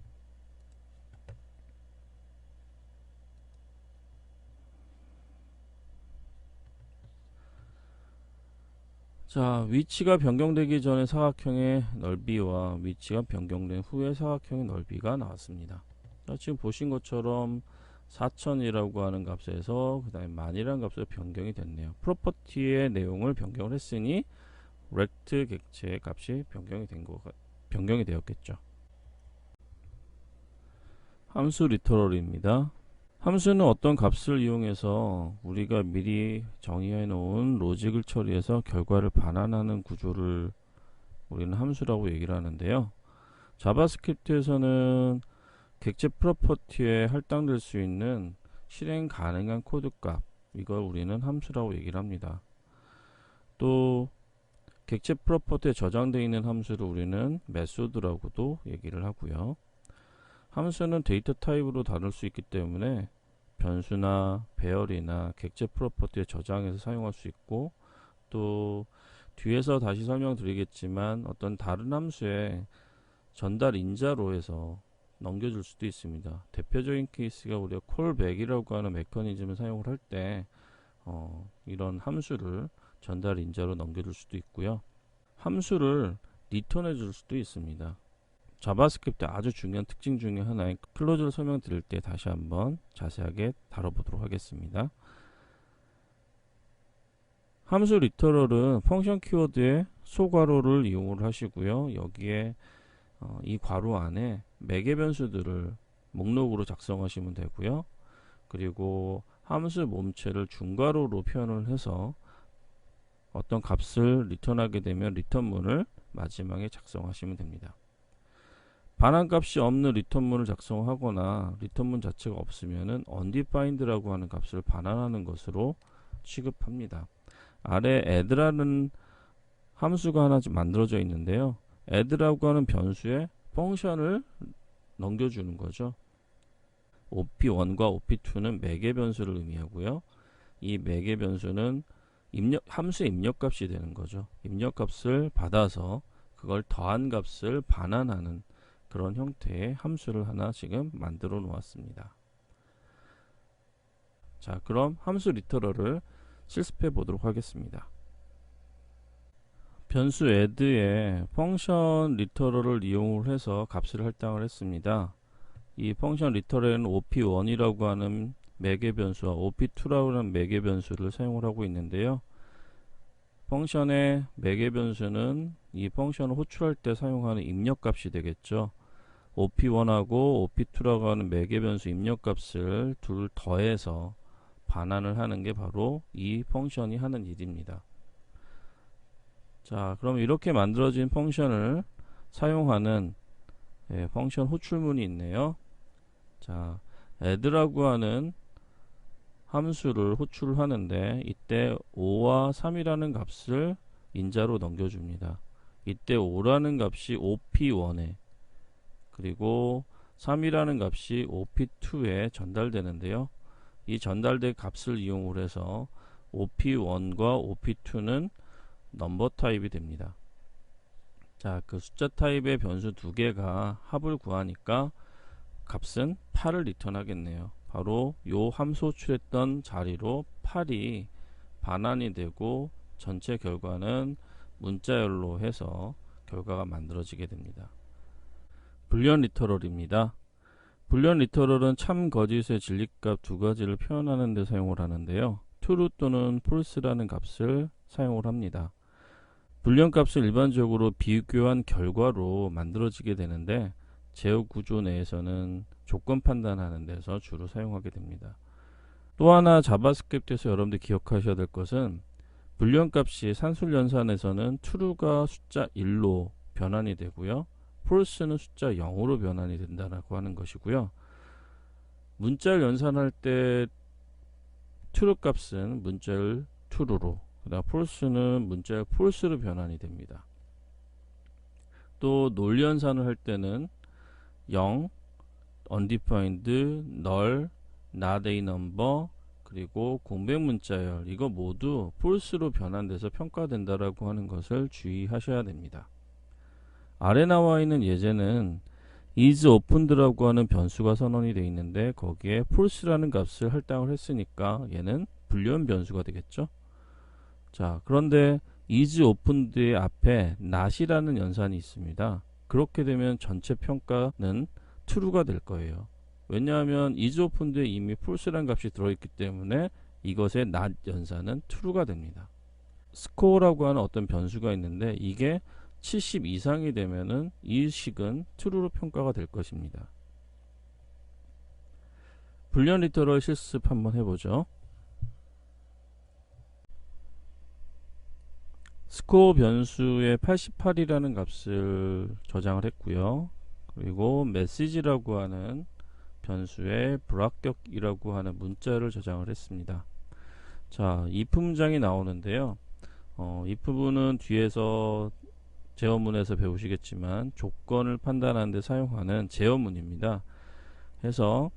자, 위치가 변경되기 전에 사각형의 넓이와 위치가 변경된 후에 사각형의 넓이가 나왔습니다. 자, 지금 보신 것처럼 4000이라고 하는 값에서 그 다음에 10,000이라는 값으로 변경이 됐네요. 프로퍼티의 내용을 변경을 했으니 rect 객체의 값이 변경이 되었겠죠. 함수 리터럴입니다. 함수는 어떤 값을 이용해서 우리가 미리 정의해 놓은 로직을 처리해서 결과를 반환하는 구조를 우리는 함수라고 얘기를 하는데요. 자바스크립트에서는 객체 프로퍼티에 할당될 수 있는 실행 가능한 코드 값, 이걸 우리는 함수라고 얘기를 합니다. 또 객체 프로퍼티에 저장되어 있는 함수를 우리는 메소드라고도 얘기를 하고요. 함수는 데이터 타입으로 다룰 수 있기 때문에 변수나 배열이나 객체 프로퍼티에 저장해서 사용할 수 있고, 또 뒤에서 다시 설명드리겠지만 어떤 다른 함수에 전달 인자로 해서 넘겨줄 수도 있습니다. 대표적인 케이스가 우리가 콜백이라고 하는 메커니즘을 사용을 할 때 이런 함수를 전달 인자로 넘겨줄 수도 있고요. 함수를 리턴해 줄 수도 있습니다. 자바스크립트 아주 중요한 특징 중에 하나인 클로즈를 설명드릴 때 다시 한번 자세하게 다뤄보도록 하겠습니다. 함수 리터럴은 펑션 키워드의 소괄호를 이용을 하시고요. 여기에 이 괄호 안에 매개 변수들을 목록으로 작성하시면 되고요. 그리고 함수 몸체를 중괄호로 표현을 해서 어떤 값을 리턴하게 되면 리턴문을 마지막에 작성하시면 됩니다. 반환값이 없는 리턴문을 작성하거나 리턴문 자체가 없으면은 undefined라고 하는 값을 반환하는 것으로 취급합니다. 아래 add라는 함수가 하나 만들어져 있는데요. add라고 하는 변수에 펑션을 넘겨주는 거죠. op1과 op2는 매개 변수를 의미하고요. 이 매개 변수는 함수의 입력값이 되는 거죠. 입력값을 받아서 그걸 더한 값을 반환하는 그런 형태의 함수를 하나 지금 만들어 놓았습니다. 자, 그럼 함수 리터럴을 실습해 보도록 하겠습니다. 변수 add에 펑션 리터럴을 이용을 해서 값을 할당을 했습니다. 이 펑션 리터럴에는 op1이라고 하는 매개 변수와 op2라고 하는 매개 변수를 사용을 하고 있는데요. 펑션의 매개 변수는 이 펑션을 호출할 때 사용하는 입력값이 되겠죠. op1하고 op2라고 하는 매개 변수 입력값을 둘 더해서 반환을 하는 게 바로 이 펑션이 하는 일입니다. 자, 그럼 이렇게 만들어진 펑션을 사용하는 펑션 호출문이 있네요. 자, add라고 하는 함수를 호출하는데 이때 5와 3이라는 값을 인자로 넘겨줍니다. 이때 5라는 값이 op1에 그리고 3이라는 값이 op2에 전달되는데요. 이 전달된 값을 이용을 해서 op1과 op2는 넘버 타입이 됩니다. 자, 그 숫자 타입의 변수 두 개가 합을 구하니까 값은 8을 리턴하겠네요. 바로 요 함수 호출했던 자리로 8이 반환이 되고 전체 결과는 문자열로 해서 결과가 만들어지게 됩니다. 불리언 리터럴입니다. 불리언 리터럴은 참 거짓의 진리값 두 가지를 표현하는 데 사용을 하는데요. true 또는 false라는 값을 사용을 합니다. 불리언 값은 일반적으로 비교한 결과로 만들어지게 되는데 제어 구조 내에서는 조건 판단하는 데서 주로 사용하게 됩니다. 또 하나 자바스크립트에서 여러분들 기억하셔야 될 것은 불리언 값이 산술 연산에서는 true가 숫자 1로 변환이 되고요. false는 숫자 0으로 변환이 된다고 하는 것이고요. 문자열 연산할 때 true 값은 문자열 true로, 그다음 false는 문자열 false로 변환이 됩니다. 또 논리 연산을 할 때는 0, undefined, null, not a number, 그리고 공백 문자열, 이거 모두 false로 변환돼서 평가된다라고 하는 것을 주의하셔야 됩니다. 아래 나와 있는 예제는 is opened라고 하는 변수가 선언이 되어 있는데 거기에 false라는 값을 할당을 했으니까 얘는 불리언 변수가 되겠죠. 자, 그런데 is opened의 앞에 not이라는 연산이 있습니다. 그렇게 되면 전체 평가는 true가 될 거예요. 왜냐하면 is opened에 이미 false라는 값이 들어있기 때문에 이것의 not 연산은 true가 됩니다. score라고 하는 어떤 변수가 있는데 이게 70 이상이 되면은 이 식은 true로 평가가 될 것입니다. 불리언 리터럴 실습 한번 해보죠. 스코어 변수에 88이라는 값을 저장을 했고요. 그리고 메시지라고 하는 변수에 불합격이라고 하는 문자를 저장을 했습니다. 자, if 문장이 나오는데요. 이 부분은 뒤에서 제어문에서 배우시겠지만 조건을 판단하는 데 사용하는 제어문입니다. 해서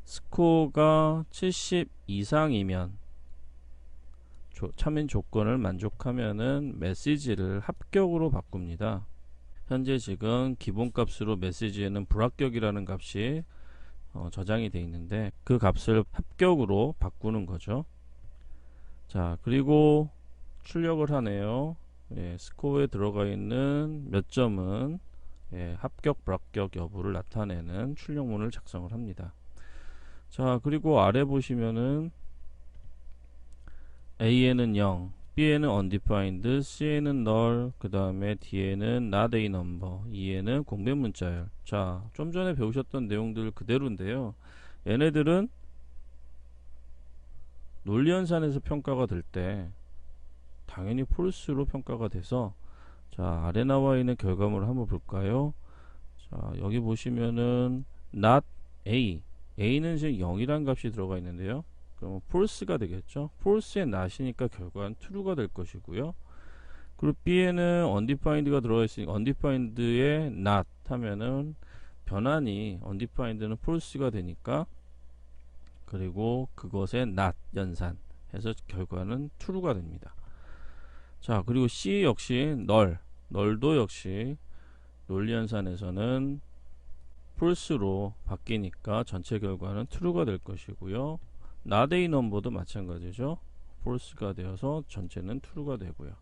스코어가 70 이상이면 참인 조건을 만족하면은 메시지를 합격으로 바꿉니다. 현재 지금 기본값으로 메시지에는 불합격이라는 값이 저장이 되어 있는데 그 값을 합격으로 바꾸는 거죠. 자, 그리고 출력을 하네요. 예, 스코어에 들어가 있는 몇 점은 합격 불합격 여부를 나타내는 출력문을 작성을 합니다. 자, 그리고 아래 보시면은 A에는 0, B에는 undefined, C에는 null, 그 다음에 D에는 not a number, E에는 공백 문자열. 자, 좀 전에 배우셨던 내용들 그대로인데요. 얘네들은 논리연산에서 평가가 될 때 당연히 false로 평가가 돼서, 자, 아래 나와 있는 결과물을 한번 볼까요? 자, 여기 보시면은 not A, A는 지금 0이라는 값이 들어가 있는데요. 그러면 false가 되겠죠. false의 not이니까 결과는 true가 될 것이고요. 그리고 B에는 undefined가 들어가 있으니까 undefined의 not 하면은 변환이 undefined는 false가 되니까, 그리고 그것의 not 연산 해서 결과는 true가 됩니다. 자, 그리고 C 역시 null도 역시 논리연산에서는 false로 바뀌니까 전체 결과는 true가 될 것이고요. not a number도 마찬가지죠. false가 되어서 전체는 true가 되고요.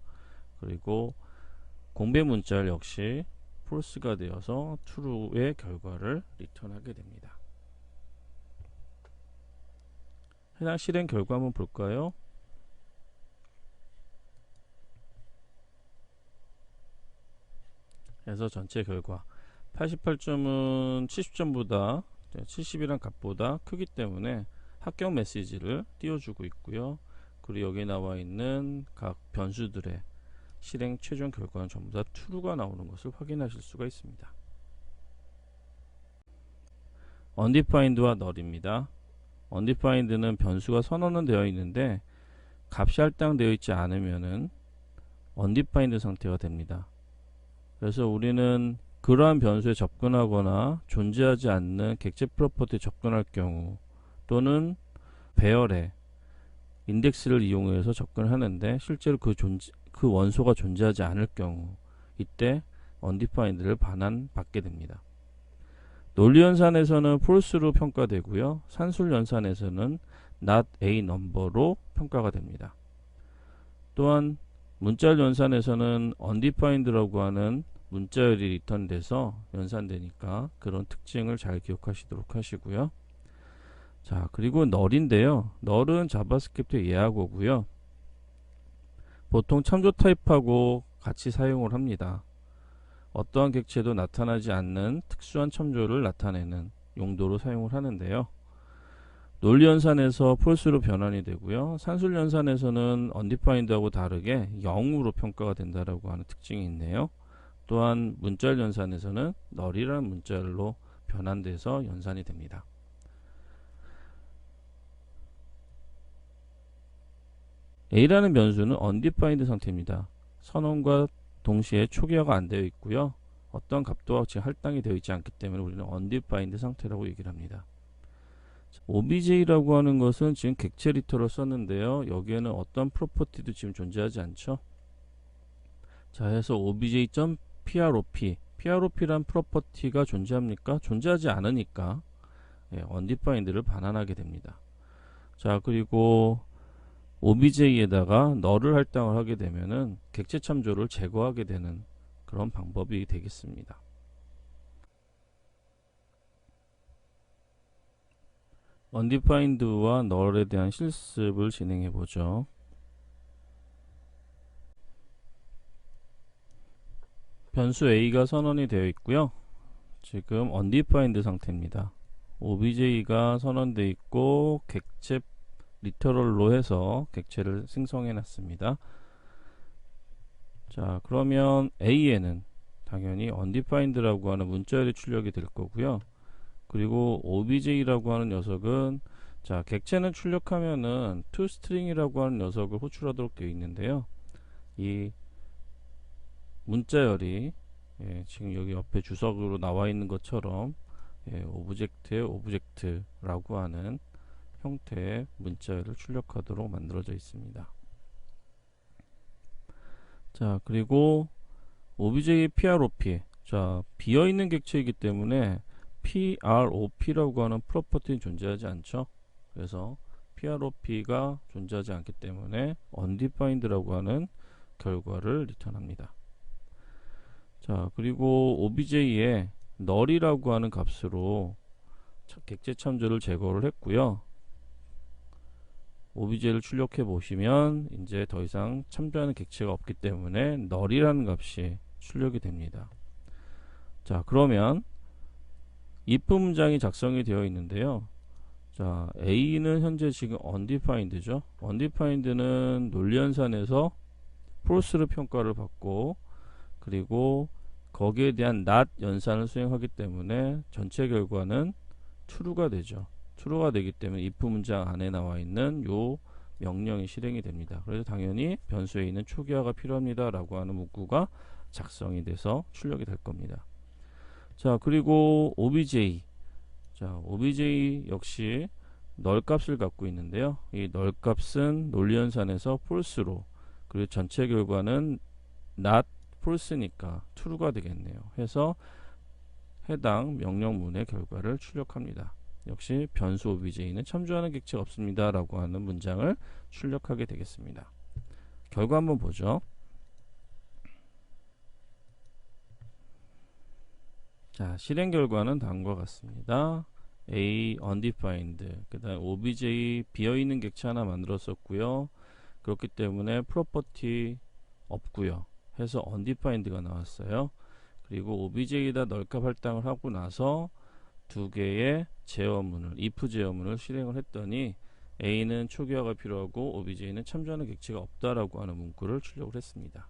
그리고 공백 문자열 역시 false가 되어서 true의 결과를 리턴하게 됩니다. 해당 실행 결과 한번 볼까요? 그래서 전체 결과 88점은 70점보다 70이란 값보다 크기 때문에 합격 메시지를 띄워주고 있고요. 그리고 여기 나와 있는 각 변수들의 실행 최종 결과는 전부 다 true가 나오는 것을 확인하실 수가 있습니다. undefined와 null입니다. undefined는 변수가 선언은 되어 있는데 값이 할당되어 있지 않으면은 undefined 상태가 됩니다. 그래서 우리는 그러한 변수에 접근하거나 존재하지 않는 객체 프로퍼티에 접근할 경우, 또는 배열에 인덱스를 이용해서 접근하는데 실제로 그 원소가 존재하지 않을 경우, 이때 undefined를 반환받게 됩니다. 논리연산에서는 false로 평가되고요. 산술연산에서는 not a number로 평가가 됩니다. 또한 문자열 연산에서는 undefined라고 하는 문자열이 리턴돼서 연산되니까 그런 특징을 잘 기억하시도록 하시고요. 자, 그리고 null인데요. null은 자바스크립트의 예하고고요. 보통 참조 타입하고 같이 사용을 합니다. 어떠한 객체도 나타나지 않는 특수한 참조를 나타내는 용도로 사용을 하는데요. 논리연산에서 false로 변환이 되고요. 산술연산에서는 undefined하고 다르게 0으로 평가가 된다라고 하는 특징이 있네요. 또한 문자열 연산에서는 null이라는 문자열로 변환돼서 연산이 됩니다. A라는 변수는 undefined 상태입니다. 선언과 동시에 초기화가 안 되어 있고요. 어떤 값도 지금 할당이 되어 있지 않기 때문에 우리는 undefined 상태라고 얘기를 합니다. obj라고 하는 것은 지금 객체 리터럴 썼는데요. 여기에는 어떤 프로퍼티도 지금 존재하지 않죠. 자, 해서 obj.prop란 프로퍼티가 존재합니까? 존재하지 않으니까 undefined를 반환하게 됩니다. 자, 그리고 obj에다가 null을 할당을 하게 되면은 객체 참조를 제거하게 되는 그런 방법이 되겠습니다. undefined와 null에 대한 실습을 진행해 보죠. 변수 a가 선언이 되어 있고요. 지금 undefined 상태입니다. OBJ가 선언되어 있고 객체 리터럴로 해서 객체를 생성해 놨습니다. 자, 그러면 A에는 당연히 undefined라고 하는 문자열이 출력이 될 거고요. 그리고 OBJ라고 하는 녀석은, 자, 객체는 출력하면은 toString이라고 하는 녀석을 호출하도록 되어 있는데요. 이 문자열이 지금 여기 옆에 주석으로 나와 있는 것처럼 오브젝트의 오브젝트라고 하는 형태의 문자열을 출력하도록 만들어져 있습니다. 자, 그리고 obj prop, 자, 비어있는 객체이기 때문에 prop라고 하는 프로퍼티는 존재하지 않죠. 그래서 prop가 존재하지 않기 때문에 undefined라고 하는 결과를 리턴합니다. 자, 그리고 obj에 null이라고 하는 값으로 객체 참조를 제거를 했고요. OBJ를 출력해 보시면 이제 더 이상 참조하는 객체가 없기 때문에 null이라는 값이 출력이 됩니다. 자, 그러면 if 문장이 작성이 되어 있는데요. 자, A는 현재 지금 undefined죠. undefined는 논리연산에서 false를 평가를 받고, 그리고 거기에 대한 not 연산을 수행하기 때문에 전체 결과는 true가 되죠. true가 되기 때문에 if 문장 안에 나와 있는 요 명령이 실행이 됩니다. 그래서 당연히 변수에 있는 초기화가 필요합니다 라고 하는 문구가 작성이 돼서 출력이 될 겁니다. 자, 그리고 obj, 자, obj 역시 null 값을 갖고 있는데요. 이 null 값은 논리연산에서 false로, 그리고 전체 결과는 not false니까 true가 되겠네요. 해서 해당 명령문의 결과를 출력합니다. 역시 변수 obj는 참조하는 객체가 없습니다 라고 하는 문장을 출력하게 되겠습니다. 결과 한번 보죠. 자, 실행 결과는 다음과 같습니다. A undefined, 그 다음 obj 비어있는 객체 하나 만들었었고요. 그렇기 때문에 프로퍼티 없고요 해서 undefined가 나왔어요. 그리고 obj에다 널값 할당을 하고 나서 두 개의 제어문을, if 제어문을 실행을 했더니 A는 초기화가 필요하고 obj는 참조하는 객체가 없다라고 하는 문구를 출력을 했습니다.